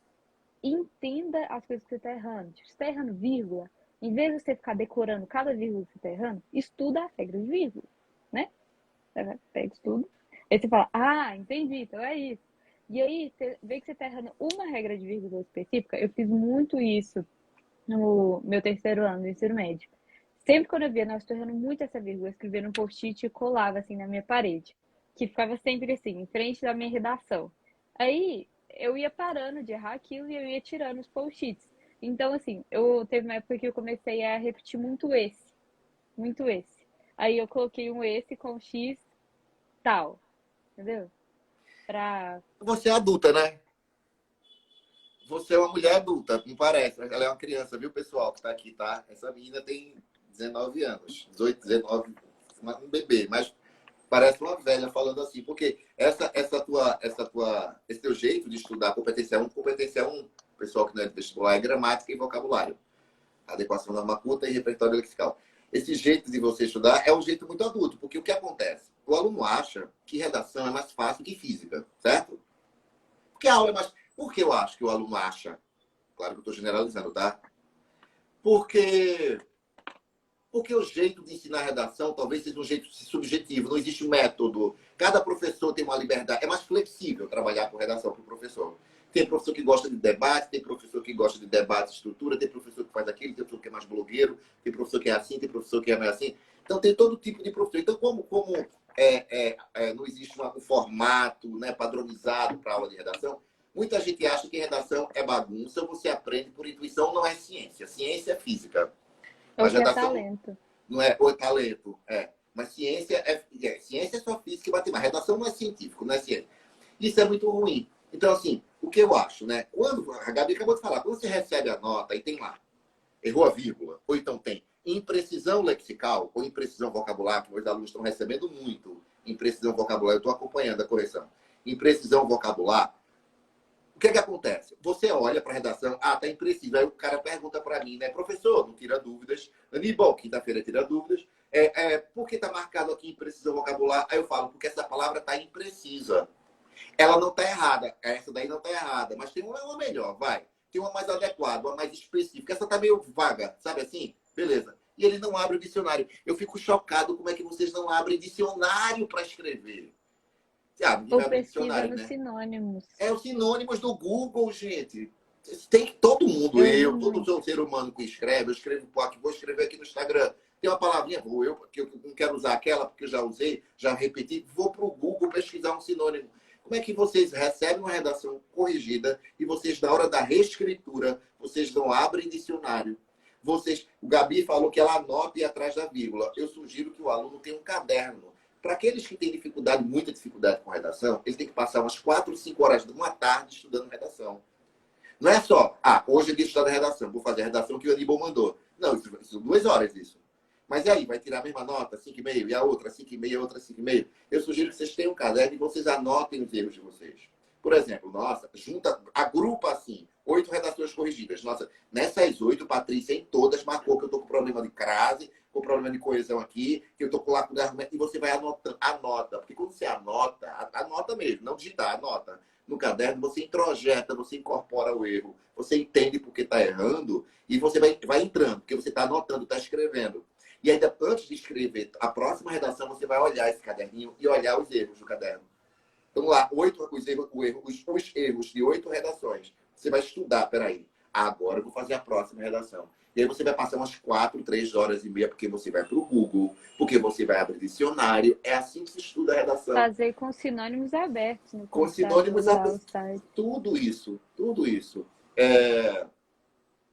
entenda as coisas que você está errando. Tipo, você está errando vírgula. Em vez de você ficar decorando cada vírgula que você está errando, estuda as regras de vírgula, né? Pega estudo. Aí você fala, entendi, então é isso. E aí, você vê que você está errando uma regra de vírgula específica. Eu fiz muito isso no meu terceiro ano do ensino médio. Sempre quando eu via, nossa, estou errando muito essa vírgula, eu escrevia num post-it e colava assim na minha parede, que ficava sempre assim, em frente da minha redação. Aí eu ia parando de errar aquilo e eu ia tirando os post-its. Então, assim, eu teve uma época que eu comecei a repetir muito esse, muito esse. Aí eu coloquei um esse com X tal, entendeu? Pra. Você é adulta, né? Você é uma mulher adulta, não parece. Ela é uma criança, viu, pessoal, que tá aqui, tá? Essa menina tem 19 anos. 18, 19, um bebê. Mas Parece uma velha falando assim, porque esse teu jeito de estudar competência um, pessoal que não é de vestibular, é gramática e vocabulário. Adequação norma culta e repertório lexical. Esse jeito de você estudar é um jeito muito adulto, porque o que acontece? O aluno acha que redação é mais fácil que física, certo? Porque a aula é mais... Por que eu acho que o aluno acha? Claro que eu estou generalizando, tá? Porque o jeito de ensinar redação talvez seja um jeito subjetivo, não existe método. Cada professor tem uma liberdade, é mais flexível trabalhar com redação para o professor. Tem professor que gosta de debate, tem professor que gosta de debate, estrutura, tem professor que faz aquilo, tem professor que é mais blogueiro, tem professor que é assim, tem professor que é mais assim. Então tem todo tipo de professor. Então, como não existe um formato, né, padronizado para aula de redação, muita gente acha que redação é bagunça, você aprende por intuição, não é ciência. Ciência é física. Ou Mas que é redação talento. não é o talento, é. Mas ciência é só física e matemática. Redação não é científico, não é ciência. Isso é muito ruim. Então, assim, o que eu acho, né? Quando a Gabi acabou de falar, quando você recebe a nota e tem lá, errou a vírgula, ou então tem imprecisão lexical ou imprecisão vocabular, que os alunos estão recebendo muito, imprecisão vocabular, eu estou acompanhando a correção. Imprecisão vocabular, o que é que acontece? Você olha para a redação, tá impreciso. Aí o cara pergunta para mim, né? Professor, não tira dúvidas. Aníbal, quinta-feira tira dúvidas. Por que está marcado aqui imprecisão vocabular? Aí eu falo, porque essa palavra está imprecisa. Ela não está errada. Essa daí não está errada. Mas tem uma melhor, vai. Tem uma mais adequada, uma mais específica. Essa está meio vaga, sabe assim? Beleza. E ele não abre o dicionário. Eu fico chocado como é que vocês não abrem dicionário para escrever. Ninguém Ou vai abrir pesquisa dicionário, nos né? sinônimos. É os sinônimos do Google, gente. Tem todo mundo, Eu uso todo muito. ser humano que escreve, eu escrevo, vou escrever aqui no Instagram. Tem uma palavrinha, que eu não quero usar aquela porque eu já usei, já repeti, vou para o Google pesquisar um sinônimo. Como é que vocês recebem uma redação corrigida e vocês, na hora da reescritura, vocês não abrem dicionário? O Gabi falou que ela anota e atrás da vírgula. Eu sugiro que o aluno tenha um caderno. Para aqueles que têm dificuldade, muita dificuldade com redação, eles têm que passar umas 4, 5 horas de uma tarde estudando redação. Não é só, hoje é dia de estudar redação, vou fazer a redação que o Aníbal mandou. Não, isso são 2 horas isso. Mas e aí, vai tirar a mesma nota, 5,5, e a outra 5,5, a outra 5,5? Eu sugiro que vocês tenham um caderno e vocês anotem os erros de vocês. Por exemplo, agrupa assim, 8 redações corrigidas. Nossa, nessas 8, Patrícia, em todas, marcou que eu tô com problema de crase, com problema de coesão aqui, que eu tô com lacuna de argumento, e você vai anotando, anota. Porque quando você anota mesmo, não digitar, anota no caderno, você introjeta, você incorpora o erro, você entende por que está errando e você vai entrando, porque você está anotando, está escrevendo. E ainda antes de escrever a próxima redação, você vai olhar esse caderninho e olhar os erros do caderno. Vamos lá, os erros de 8 redações. Você vai estudar, peraí. Agora eu vou fazer a próxima redação. E aí você vai passar umas 4, 3 horas e meia, porque você vai para o Google, porque você vai abrir dicionário. É assim que se estuda a redação. Fazer com sinônimos abertos no Com sinônimos, computador lá, o site. tudo isso, tudo isso.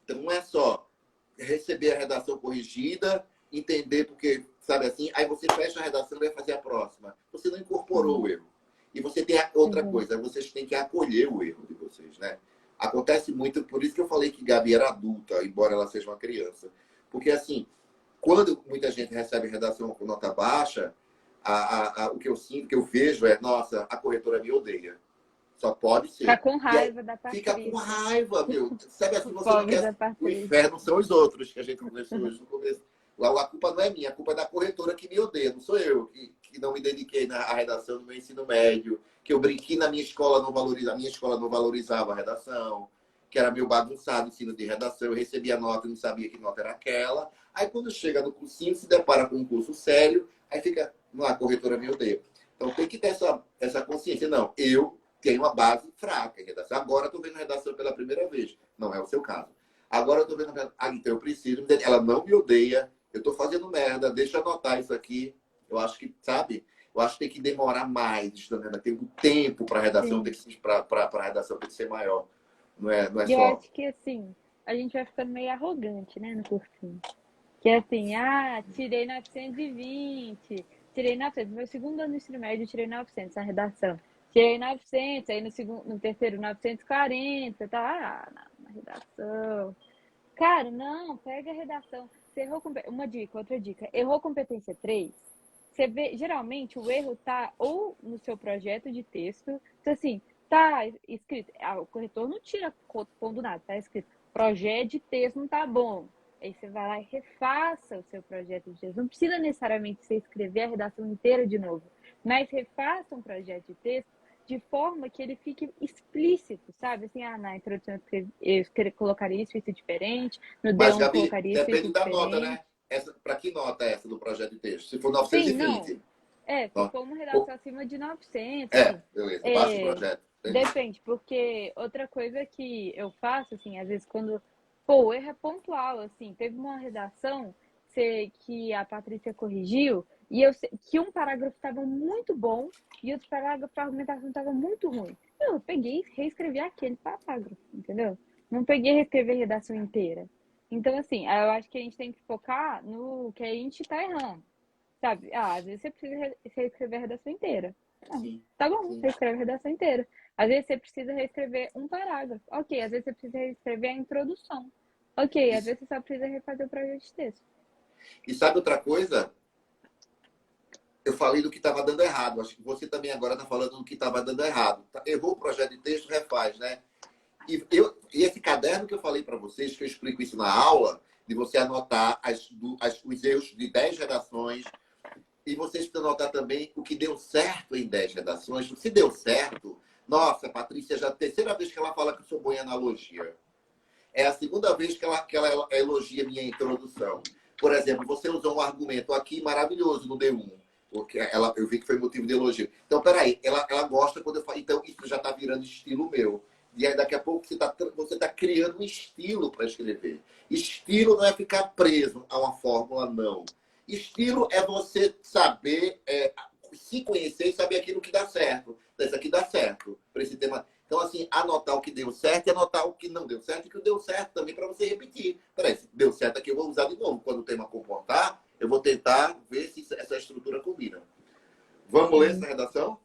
Então não é só receber a redação corrigida, entender porque, sabe assim, aí você fecha a redação e vai fazer a próxima. Você não incorporou o erro. E você tem outra Uhum. coisa, vocês têm que acolher o erro de vocês, né? Acontece muito, por isso que eu falei que Gabi era adulta, embora ela seja uma criança. Porque, assim, quando muita gente recebe redação com nota baixa, o que eu sinto, o que eu vejo é, nossa, a corretora me odeia. Só pode Ficar ser. com E aí raiva da fica com Patrícia. raiva, meu. Sabe assim, você não Pobre quer. da O Patrícia. inferno são os outros, que a gente conversou hoje no começo. Lá a culpa não é minha, a culpa é da corretora que me odeia. Não sou eu que não me dediquei à redação do meu ensino médio, que eu brinquei na minha escola, a minha escola não valorizava a redação, que era meio bagunçado o ensino de redação, eu recebia nota e não sabia que nota era aquela. Aí quando chega no cursinho, se depara com um curso sério, aí fica, não, a corretora me odeia. Então tem que ter essa consciência. Não, eu tenho uma base fraca em redação. Agora estou vendo redação pela primeira vez. Não é o seu caso. Agora eu estou vendo. Então eu preciso. Ela não me odeia. Eu estou fazendo merda. Deixa eu anotar isso aqui. Eu acho que, sabe? Eu acho que tem que demorar mais estudando. Tem um tempo para a redação, Sim. para redação tem que ser maior. Não é E eu só. acho que, assim, a gente vai ficando meio arrogante, né, no cursinho. Que é assim, tirei 920, tirei 900. Meu segundo ano do ensino médio, eu tirei 900 na redação. Tirei 900, aí no terceiro, 940, tá? Na redação. Cara, não, pega a redação. Você errou, outra dica. Errou competência 3. você vê, geralmente o erro tá ou no seu projeto de texto, então assim, tá escrito, o corretor não tira pondo nada, tá escrito, projeto de texto não tá bom. Aí você vai lá e refaça o seu projeto de texto. Não precisa necessariamente você escrever a redação inteira de novo, mas refaça um projeto de texto de forma que ele fique explícito, sabe? Assim, na introdução eu colocaria isso diferente, no Mas, D1 Gabi, colocaria isso depende da nota, diferente. né? Para que nota é essa do projeto de texto? Se for Sim, não. 920. Se for uma redação acima de 900, assim, Beleza. Baixa o projeto. Entendi. depende, porque outra coisa que eu faço, assim, às vezes quando, pô, o erro é pontual, assim, teve uma redação que a Patrícia corrigiu e que um parágrafo estava muito bom e outro parágrafo, a argumentação estava muito ruim. Eu peguei e reescrevi aquele parágrafo, entendeu? Não peguei e reescrevi a redação inteira. Então, assim, eu acho que a gente tem que focar no que a gente tá errando. Sabe? Às vezes você precisa reescrever a redação inteira. Sim, Tá bom, sim. reescreve a redação inteira. Às vezes você precisa reescrever um parágrafo. Ok, às vezes você precisa reescrever a introdução. Ok, às Isso. vezes você só precisa refazer o projeto de texto. E sabe outra coisa? Eu falei do que estava dando errado. Acho que você também agora está falando do que estava dando errado. Errou o projeto de texto, refaz, né? E esse caderno que eu falei para vocês, que eu explico isso na aula, de você anotar os erros de 10 redações, e vocês precisam anotar também o que deu certo em 10 redações. Se deu certo, nossa, Patrícia, já é a terceira vez que ela fala que eu sou boa em analogia. É a segunda vez que ela elogia minha introdução. Por exemplo, você usou um argumento aqui maravilhoso no D1. Porque eu vi que foi motivo de elogio. Então, peraí, ela gosta quando eu falo. Então, isso já está virando estilo meu. E aí, daqui a pouco, você tá criando um estilo para escrever. Estilo não é ficar preso a uma fórmula, não. Estilo é você saber, se conhecer e saber aquilo que dá certo. Isso aqui dá certo para esse tema. Então, assim, anotar o que deu certo e anotar o que não deu certo e o que deu certo também para você repetir. Peraí, se deu certo aqui, eu vou usar de novo. Quando o tema comportar, eu vou tentar ver se essa estrutura combina. Vamos ler essa redação?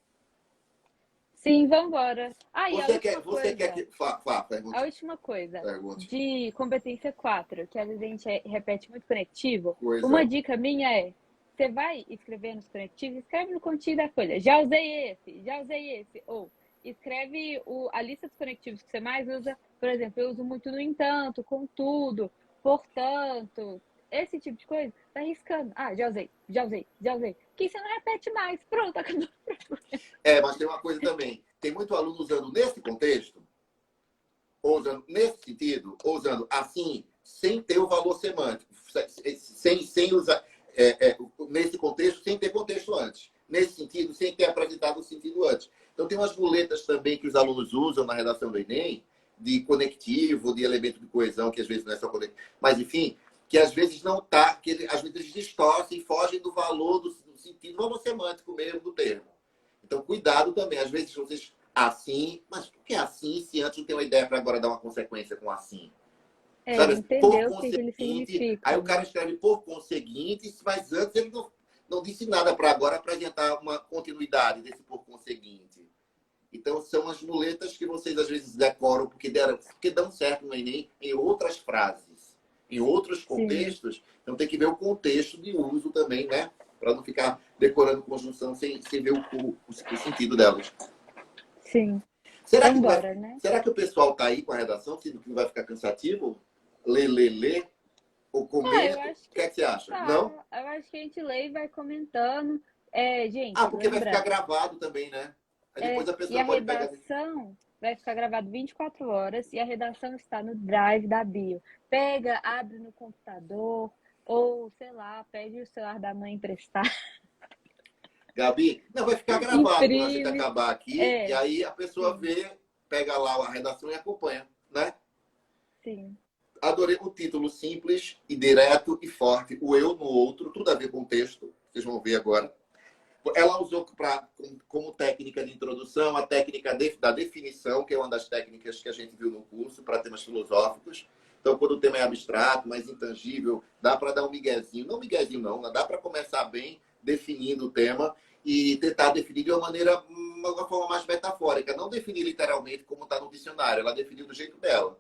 Sim, vamos embora. E a Você última quer coisa. que... A pergunte. última coisa. Pergunte. De competência 4, que às vezes a gente repete muito conectivo. Pois Uma é. dica minha é: você vai escrever nos conectivos, escreve no continho da folha. Já usei esse. Ou escreve a lista dos conectivos que você mais usa. Por exemplo, eu uso muito no entanto, contudo, portanto. Esse tipo de coisa, tá riscando. Já usei. Que você não repete mais. Pronto, acabou. Mas tem uma coisa também. Tem muito aluno usando nesse contexto, ou usando nesse sentido, ou usando assim, sem ter o valor semântico. Sem usar... nesse contexto, sem ter contexto antes. Nesse sentido, sem ter apresentado o sentido antes. Então, tem umas muletas também que os alunos usam na redação do Enem, de conectivo, de elemento de coesão, que às vezes não é só conectivo. Mas, enfim, que às vezes não está, que às vezes distorcem, fogem do valor, do sentido, valor semântico mesmo do termo. Então, cuidado também. Às vezes vocês assim, mas por que assim se antes não tem uma ideia para agora dar uma consequência com assim? Sabe? Por Entendeu o que ele conseguinte, significa, aí o né? cara escreve por conseguinte, mas antes ele não disse nada para agora apresentar uma continuidade desse por conseguinte. Então, são as muletas que vocês às vezes decoram porque dão certo no Enem em outras frases, em outros Sim, contextos. Então, tem que ver o contexto de uso também, né? Para não ficar decorando conjunção sem ver o sentido delas. sim. Será que, Vambora, né? será que o pessoal está aí com a redação, sendo que não vai ficar cansativo? Lê. Ou Eu comenta? acho O que que é que você acha? tá. Não? Eu acho que a gente lê e vai comentando. Gente, Porque vai ficar lembrando. gravado também, né? Aí depois a E a pessoa pode pegar. redação vai ficar gravado 24 horas e a redação está no Drive da Bio. Pega, abre no computador ou, sei lá, pede o celular da mãe emprestar. Gabi, não, vai ficar gravado quando a gente Imprime. acabar aqui, e aí a pessoa Sim, vê, pega lá a redação e acompanha, né? sim. Adorei o título simples e direto e forte, o eu no outro, tudo a ver com o texto, vocês vão ver agora. Ela usou como técnica de introdução a técnica da definição, que é uma das técnicas que a gente viu no curso para temas filosóficos. Então, quando o tema é abstrato, mais intangível, dá para dar um miguezinho. Não miguezinho, não. Dá para começar bem definindo o tema e tentar definir de uma forma mais metafórica. Não definir literalmente como está no dicionário. Ela definiu do jeito dela.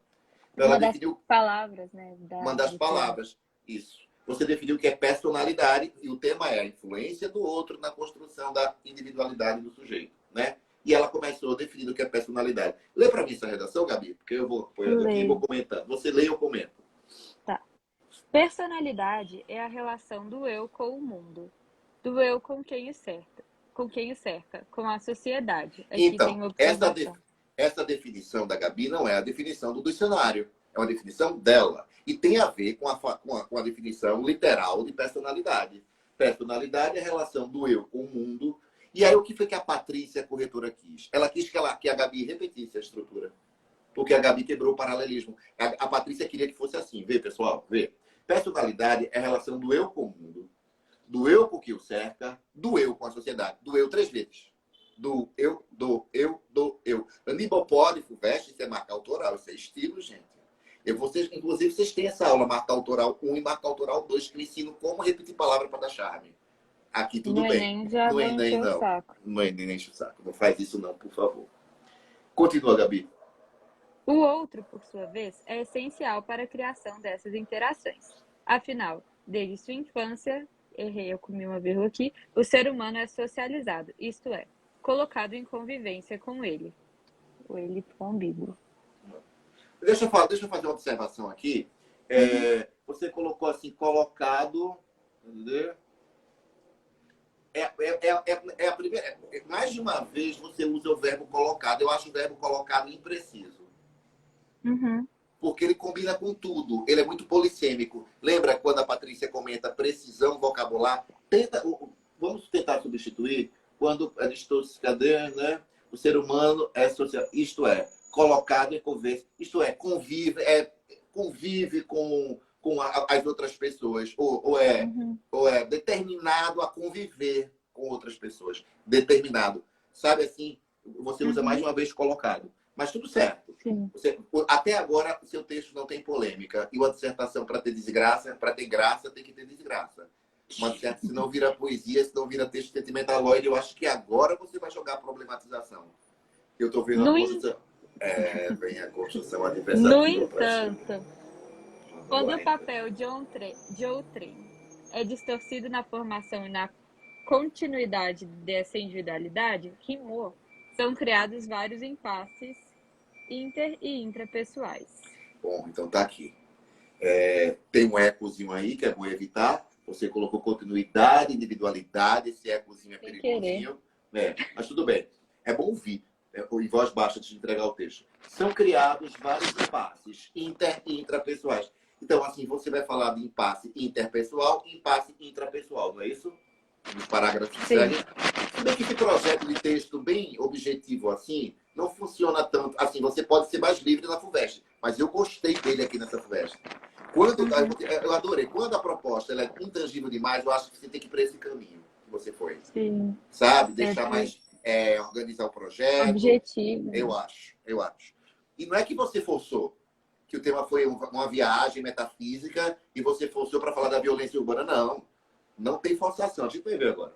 Então, ela Uma das definiu palavras, né, uma das do tema. palavras. Isso. você definiu o que é personalidade, e o tema é a influência do outro na construção da individualidade do sujeito, né? E ela começou definindo o que é personalidade. Lê para mim essa redação, Gabi, porque eu vou apoiando aqui e vou Leio. comentando. Você lê e eu comento. Tá. Personalidade é a relação do eu com o mundo, do eu com quem o cerca, com a sociedade. Aqui tem Então, uma observação. essa definição da Gabi não é a definição do dicionário. É uma definição dela. E tem a ver com a definição literal de personalidade. Personalidade é a relação do eu com o mundo. E aí, o que foi que a Patrícia, a corretora, quis? Ela quis que a Gabi repetisse a estrutura. Porque a Gabi quebrou o paralelismo. A Patrícia queria que fosse assim. Vê, pessoal? Vê. Personalidade é a relação do eu com o mundo, do eu com o que o cerca, do eu com a sociedade. Do eu 3 vezes. Do eu, do eu, do eu. Aníbal pode, FUVEST, isso é marca autoral, isso é estilo, gente. Inclusive, vocês têm essa aula, marca autoral 1 e marca autoral 2, que eu ensino como repetir palavra para dar charme. Aqui tudo No bem. Enem já No vou Enem, encher o não. saco. No Enem, enche o saco. Não faz isso, não, por favor. Continua, Gabi. O outro, por sua vez, é essencial para a criação dessas interações. Afinal, desde sua infância, errei, eu comi uma vírgula aqui, o ser humano é socializado, isto é, colocado em convivência com ele. O ele com Bíblia. Deixa eu fazer uma observação aqui. Você colocou assim, colocado. Entendeu? É a primeira. Mais de uma vez você usa o verbo colocado. Eu acho o verbo colocado impreciso. Uhum. Porque ele combina com tudo. Ele é muito polissêmico. Lembra quando a Patrícia comenta precisão vocabular? Vamos tentar substituir quando a cadê, né? O ser humano é social. Isto é, colocado em conversa. Isto é, convive com as outras pessoas. Ou é determinado a conviver com outras pessoas. Determinado. Sabe assim? Você usa mais de uma vez colocado. Mas tudo certo. Sim. Até agora, o seu texto não tem polêmica. E uma dissertação, para ter desgraça, para ter graça, tem que ter desgraça. Uma dissertação, se não vira poesia, se não vira texto sentimentaloide, eu acho que agora você vai jogar a problematização. Eu estou vendo a construção. Vem a construção adversativa. No entanto, quando o papel de outrem é distorcido na formação e na continuidade dessa individualidade, rimou, são criados vários impasses inter e intrapessoais. Bom, então tá aqui. Tem um ecozinho aí que é bom evitar. Você colocou continuidade, individualidade. Esse ecozinho é perigosinho. Mas tudo bem. É bom ouvir. Em voz baixa antes de entregar o texto. São criados vários impasses inter e intrapessoais. Então, assim, você vai falar de impasse interpessoal e impasse intrapessoal, não é isso? Nos parágrafos que seguem. Se bem que esse projeto de texto bem objetivo assim, não funciona tanto. Assim, você pode ser mais livre na FUVEST, mas eu gostei dele aqui nessa FUVEST. Eu adorei. Quando a proposta ela é intangível demais, eu acho que você tem que ir para esse caminho que você foi. Sim. Sabe? Deixar mais... organizar o projeto. Objetivo. Eu acho. E não é que você forçou, que o tema foi uma viagem metafísica e você forçou para falar da violência urbana. Não. Não tem forçação. A gente vai ver agora.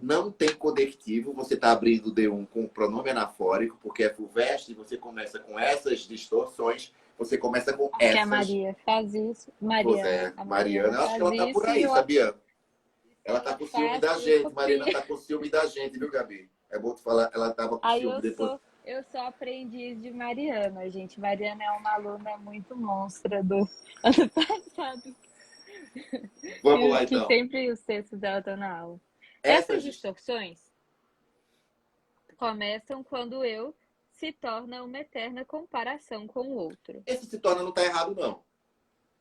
Não tem conectivo. Você está abrindo o D1 com o pronome anafórico, porque é FUVEST, você começa com essas distorções, você começa com essas. Que a Maria faz isso. Mariana, acho que ela está por aí, sabia? Ela está com ciúme da gente. Mariana está com ciúme da gente, viu, Gabi? É bom tu falar, ela estava com ciúme depois. Eu sou aprendiz de Mariana, gente. Mariana é uma aluna muito monstra do ano passado. Vamos lá, então. Que sempre os textos dela estão na aula. Essas distorções começam quando eu se torna uma eterna comparação com o outro. Esse se torna não está errado, não.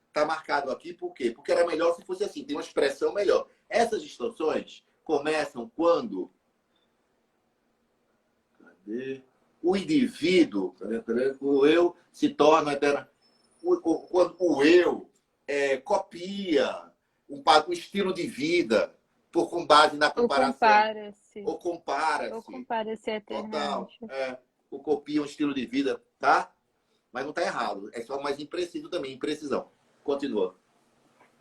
Está marcado aqui por quê? Porque era melhor se fosse assim, tem uma expressão melhor. Essas distorções começam quando o indivíduo, o eu se torna quando o eu copia um estilo de vida com base na comparação. Ou compara-se eternamente. Total. Ou copia um estilo de vida, tá? Mas não está errado. É só mais impreciso também, imprecisão. Continua.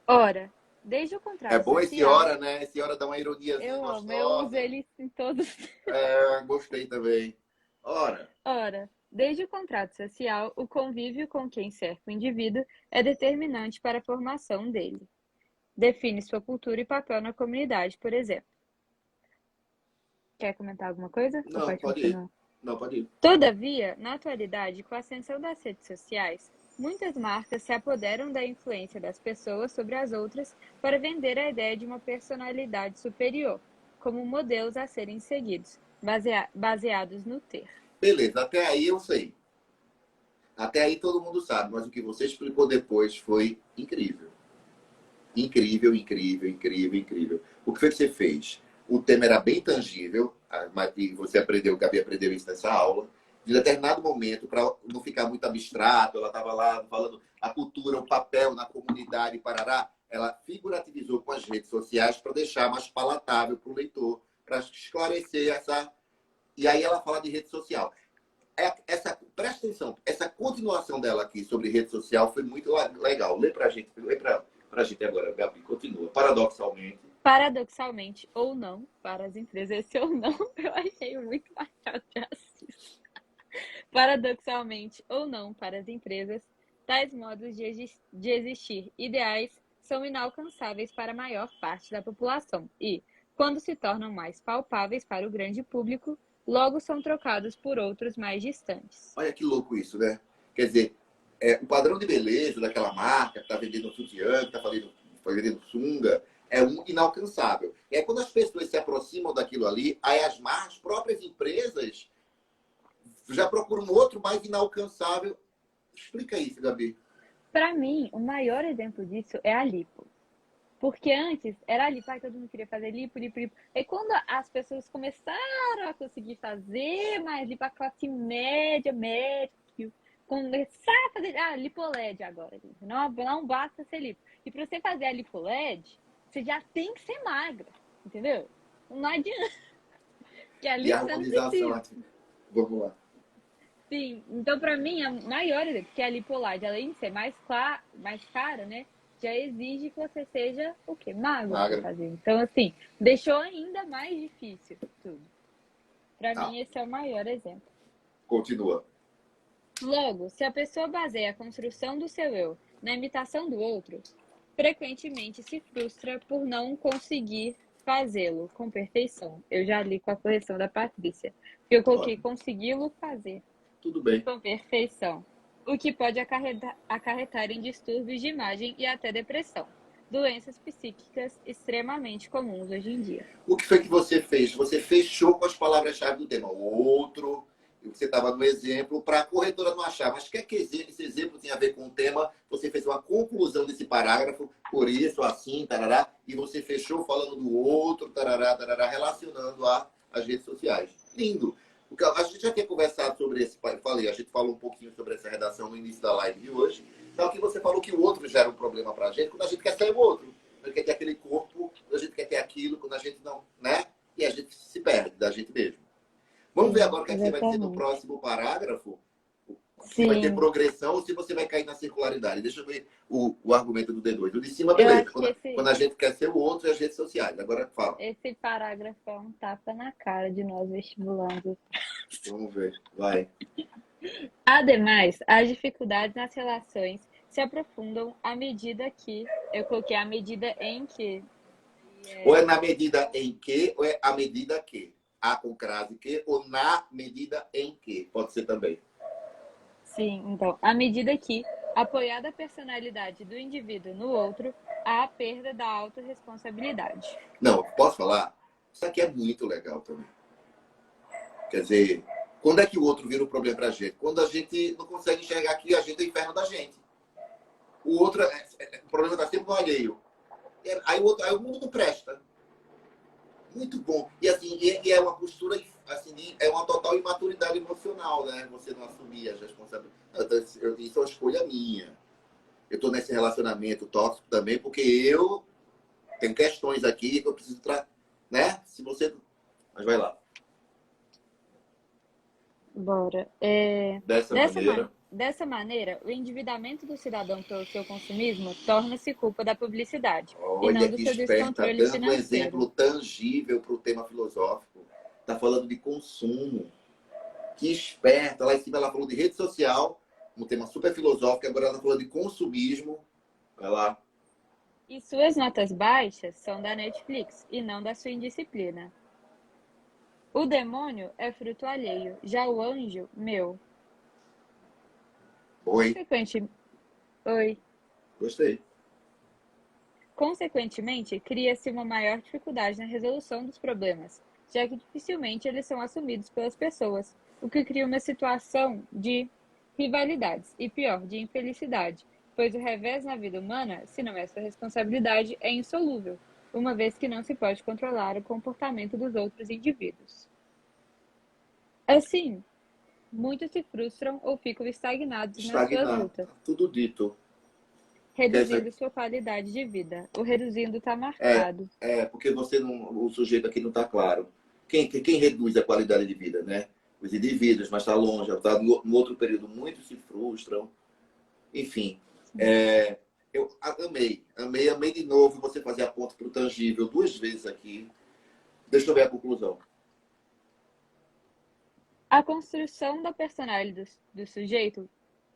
Ora, desde o contrato social... É bom esse hora, né? Esse hora dá uma ironia. Eu amo, eu uso ele em todos. Gostei também. Ora, desde o contrato social, o convívio com quem cerca o indivíduo é determinante para a formação dele. define sua cultura e papel na comunidade, por exemplo. Quer comentar alguma coisa? Ou Não, pode pode ir. continuar? Não, pode ir. Todavia, na atualidade, com a ascensão das redes sociais, muitas marcas se apoderam da influência das pessoas sobre as outras para vender a ideia de uma personalidade superior, como modelos a serem seguidos, baseados no ter. Beleza, até aí eu sei. Até aí todo mundo sabe, mas o que você explicou depois foi incrível. Incrível, incrível, incrível, incrível. O que foi que você fez? O tema era bem tangível, e você aprendeu, o Gabi aprendeu isso nessa aula. De determinado momento, para não ficar muito abstrato, ela estava lá falando a cultura, o papel na comunidade, parará. Ela figurativizou com as redes sociais para deixar mais palatável para o leitor, para esclarecer essa. E aí ela fala de rede social. Presta atenção, essa continuação dela aqui sobre rede social foi muito legal. Lê para a gente, lê para a gente agora, Gabi, continua. Paradoxalmente, ou não, para as empresas, esse ou não eu achei muito machado de Assis. Paradoxalmente, ou não, para as empresas, tais modos de existir ideais são inalcançáveis para a maior parte da população e, quando se tornam mais palpáveis para o grande público, logo são trocados por outros mais distantes. Olha que louco isso, né? Quer dizer, o padrão de beleza daquela marca que está vendendo sutiã, que está vendendo sunga, é um inalcançável. E aí, quando as pessoas se aproximam daquilo ali, aí as próprias empresas já procuram um outro mais inalcançável. Explica isso, Gabi. Para mim, o maior exemplo disso é a lipo. Porque antes era lipo, todo mundo queria fazer lipo. E quando as pessoas começaram a conseguir fazer mais lipo, a classe média, começar a fazer lipo-LED agora, gente. Não basta ser lipo. E para você fazer a lipo-LED, você já tem que ser magra, entendeu? Não adianta. Que a E a lipo você não harmonização precisa. aqui. Vamos lá. Sim, então para mim a maior exemplo, porque a lipo-LED, além de ser mais cara, né? Já exige que você seja o quê? Magro para fazer. Então, assim, deixou ainda mais difícil tudo. Para mim, esse é o maior exemplo. Continua. Logo, se a pessoa baseia a construção do seu eu na imitação do outro, frequentemente se frustra por não conseguir fazê-lo com perfeição. Eu já li com a correção da Patrícia. Eu coloquei consegui-lo fazer. Tudo bem. Com perfeição. O que pode acarretar em distúrbios de imagem e até depressão. Doenças psíquicas extremamente comuns hoje em dia. O que foi que você fez? Você fechou com as palavras-chave do tema. O outro, você estava no exemplo, para a corretora não achar. Mas quer que esse exemplo tenha a ver com o tema? Você fez uma conclusão desse parágrafo, por isso, assim, tarará, e você fechou falando do outro, tarará, tarará, relacionando às redes sociais. Lindo! Porque a gente já tinha conversado sobre esse, a gente falou um pouquinho sobre essa redação no início da live de hoje. Só que você falou que o outro gera um problema pra gente quando a gente quer ser o outro. Quando a gente quer ter aquele corpo, quando a gente quer ter aquilo, quando a gente não, né? E a gente se perde da gente mesmo. Vamos ver agora o que, você vai dizer no próximo parágrafo. Se vai ter progressão ou se você vai cair na circularidade. Deixa eu ver o argumento do D2. O de cima, beleza. Quando a gente quer ser o outro e as redes sociais. Agora fala. Esse parágrafo é um tapa na cara de nós vestibulandos. Vamos ver. Vai. Ademais, as dificuldades nas relações se aprofundam à medida que... Eu coloquei a medida em que... Ou é na medida em que, ou é a medida que. A com crase que, ou na medida em que. Pode ser também. Sim, então, à medida que, apoiada a personalidade do indivíduo no outro, há a perda da autorresponsabilidade. Não, posso falar? Isso aqui é muito legal também. Quer dizer, quando é que o outro vira um problema pra gente? Quando a gente não consegue enxergar que a gente é o inferno da gente. O outro, o problema está sempre no alheio. Aí o mundo não presta. Muito bom. E assim, é uma postura, assim, é uma total imaturidade emocional, né? Você não assumir as responsabilidades. Isso é uma escolha minha. Eu estou nesse relacionamento tóxico também, porque eu tenho questões aqui que eu preciso né? Se você... Mas vai lá. Bora. Dessa maneira, o endividamento do cidadão pelo seu consumismo torna-se culpa da publicidade. Olha, e não do que seu esperta, descontrole dando financeiro. um exemplo tangível para o tema filosófico. Está falando de consumo. Que esperta. Lá em cima ela falou de rede social, um tema super filosófico, agora ela está falando de consumismo. Vai lá. E suas notas baixas são da Netflix e não da sua indisciplina. O demônio é fruto alheio, já o anjo, meu. Oi, Consequente... Oi. gostei. Consequentemente, cria-se uma maior dificuldade na resolução dos problemas, já que dificilmente eles são assumidos pelas pessoas, o que cria uma situação de rivalidades e, pior, de infelicidade, pois o revés na vida humana, se não é sua responsabilidade, é insolúvel, uma vez que não se pode controlar o comportamento dos outros indivíduos. Assim, muitos se frustram ou ficam estagnados nas suas Estagnar, lutas, tá tudo dito. Quer dizer, reduzindo sua qualidade de vida. O reduzindo está é, marcado. porque você não, o sujeito aqui não está claro. Quem reduz a qualidade de vida, né? Os indivíduos, mas está longe, está no outro período, muitos se frustram. Enfim, é, eu amei de novo você fazer a ponta para o tangível duas vezes aqui. Deixa eu ver a conclusão. A construção da personalidade do sujeito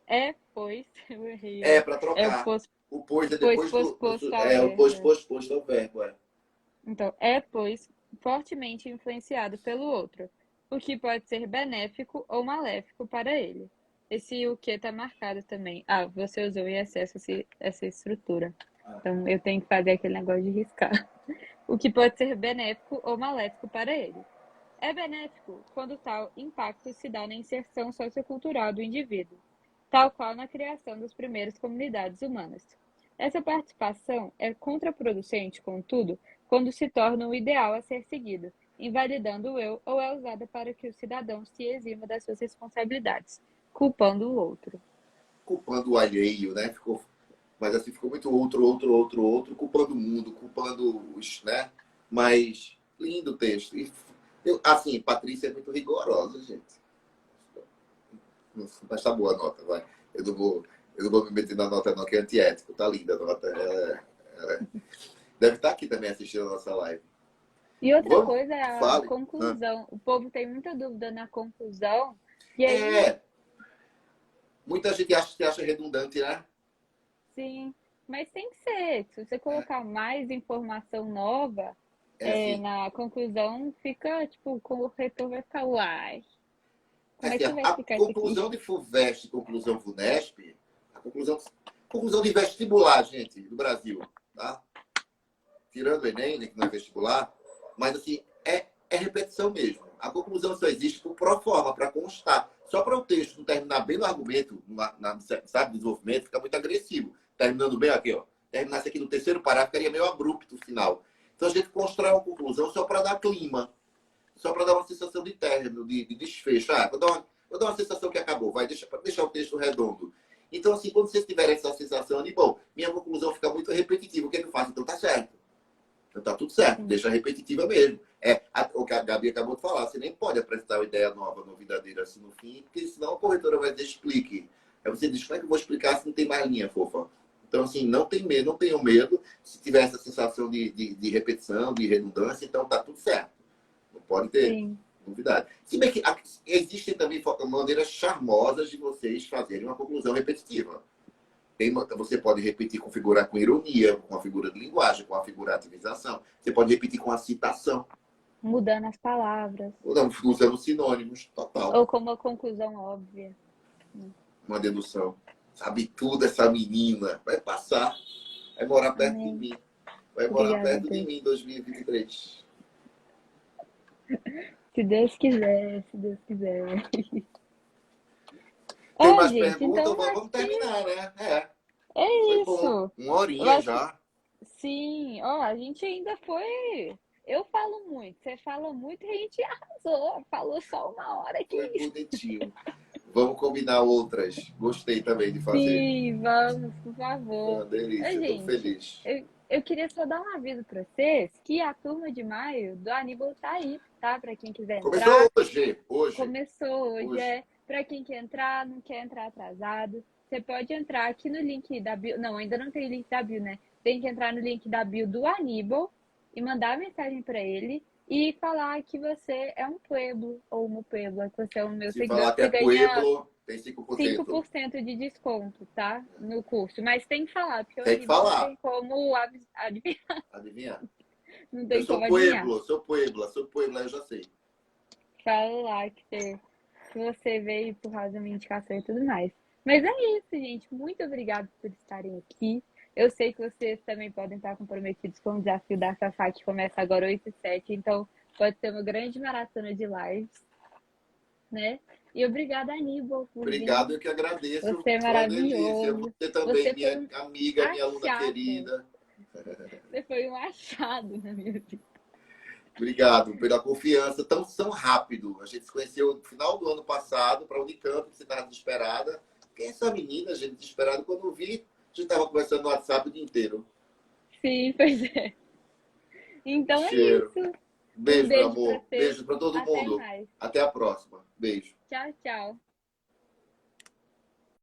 é, pois, eu errei, É ó, para é o trocar. O pois é pois depois posto ao o verbo. posto ao verbo. É. Então, é, pois, fortemente influenciado pelo outro, o que pode ser benéfico ou maléfico para ele. Esse o que está marcado também. Ah, você usou em excesso essa estrutura. Então, eu tenho que fazer aquele negócio de riscar. O que pode ser benéfico ou maléfico para ele. É benéfico quando tal impacto se dá na inserção sociocultural do indivíduo, tal qual na criação das primeiras comunidades humanas. Essa participação é contraproducente, contudo, quando se torna um ideal a ser seguido, invalidando o eu ou é usada para que o cidadão se exima das suas responsabilidades, culpando o outro. Culpando o alheio, né? Mas assim, ficou muito outro, culpando o mundo, culpando os, né? Mas lindo o texto. Assim, Patrícia é muito rigorosa, gente. Mas tá boa a nota, vai. Eu não vou me meter na nota não, que é antiético. Tá linda a nota. Deve estar aqui também assistindo a nossa live. E outra Vamos? coisa é a Fale. conclusão. O povo tem muita dúvida na conclusão, e aí, É, muita gente acha redundante, né? sim, mas tem que ser. Se você colocar mais informação nova, É assim, na conclusão, fica, tipo, o corretor vai ficar, uai, como é assim que você vai a explicar isso aqui? conclusão de FUVEST e conclusão VUNESP, a conclusão de vestibular, gente, do Brasil, tá? Tirando o Enem, né, que não é vestibular, mas assim, é repetição mesmo. A conclusão só existe por forma, para constar. Só para o texto não terminar bem no argumento, sabe, desenvolvimento, fica muito agressivo. Terminando bem aqui, ó. Terminasse aqui no terceiro parágrafo, ficaria meio abrupto o final. Então a gente constrói uma conclusão só para dar clima, só para dar uma sensação de término, de desfecho. Vou dar uma sensação que acabou, vai deixar o texto redondo. Então, assim, quando vocês tiverem essa sensação de, bom, minha conclusão fica muito repetitiva, o que é que eu faço? Então tá certo. Então tá tudo certo, Sim, deixa repetitiva mesmo. O que a Gabi acabou de falar, você nem pode apresentar uma ideia nova, novidadeira assim no fim, porque senão a corretora vai dizer explique. Aí você diz, como é que eu vou explicar se não tem mais linha, fofa? Então, assim, não tem medo, não tenham medo. Se tiver essa sensação de repetição, de redundância, então tá tudo certo. Não pode ter sim, novidade. Se bem que existem também maneiras charmosas de vocês fazerem uma conclusão repetitiva. Você pode repetir, configurar com ironia, com a figura de linguagem, com a figurativização. Você pode repetir com a citação, mudando as palavras, ou não, usando sinônimos, total. ou com uma conclusão óbvia. Uma dedução. Sabe tudo essa menina. Vai passar. Vai morar perto de Amém. mim. Vai morar Obrigada, perto de Deus. mim em 2023. Se Deus quiser, se Deus quiser. Tem Ó, mais gente, perguntas? então Vamos acho que terminar, né? Foi é bom. isso. Uma Eu horinha acho que já. sim. Ó, a gente ainda foi. Eu falo muito, você fala muito e a gente arrasou. Falou só uma hora Foi que. bonitinho. Vamos combinar outras. Gostei também de fazer. Sim, vamos, por Foi favor. uma Ô, delícia. Estou gente, feliz. eu queria só dar um aviso para vocês que a turma de maio do Aníbal tá aí, tá? Para quem quiser entrar. Começou hoje. Hoje. Começou hoje, Hoje. para quem quer entrar, não quer entrar atrasado. Você pode entrar aqui no link da bio. Não, ainda não tem link da bio, né? Tem que entrar no link da bio do Aníbal e mandar mensagem para ele e falar que você é um pueblo ou uma puebla, que você é o meu Se seguidor. falar que Você é ganha Pueblo. Tem 5%. 5% de desconto, tá? No curso. Mas tem que falar, porque o Tem que Aníbal não falar. tem como adivinhar. Adivinha? Não Eu tem sou como adivinhar. sou Puebla, eu já sei. Fala lá que você veio por causa da minha indicação e tudo mais. Mas é isso, gente. Muito obrigada por estarem aqui. Eu sei que vocês também podem estar comprometidos com o desafio da Fafá, que começa agora 8h07. Então, pode ser uma grande maratona de lives, né? E obrigada, Aníbal, por vir. Obrigado, eu que agradeço. Você é Foi uma delícia. maravilhoso. Você também, Você foi minha um amiga, minha aluna achado. querida. Você foi um achado na minha vida. Obrigado pela confiança tão rápido. A gente se conheceu no final do ano passado para a Unicamp, você estava desesperada. Quem é essa menina, gente, desesperada? Quando eu vi, a gente estava conversando no WhatsApp o dia inteiro. Sim, pois é. Então é Cheiro. isso. Um Beijo, meu beijo pra amor. você. Beijo para todo Até mundo. mais. Até a próxima. Beijo. Tchau, tchau.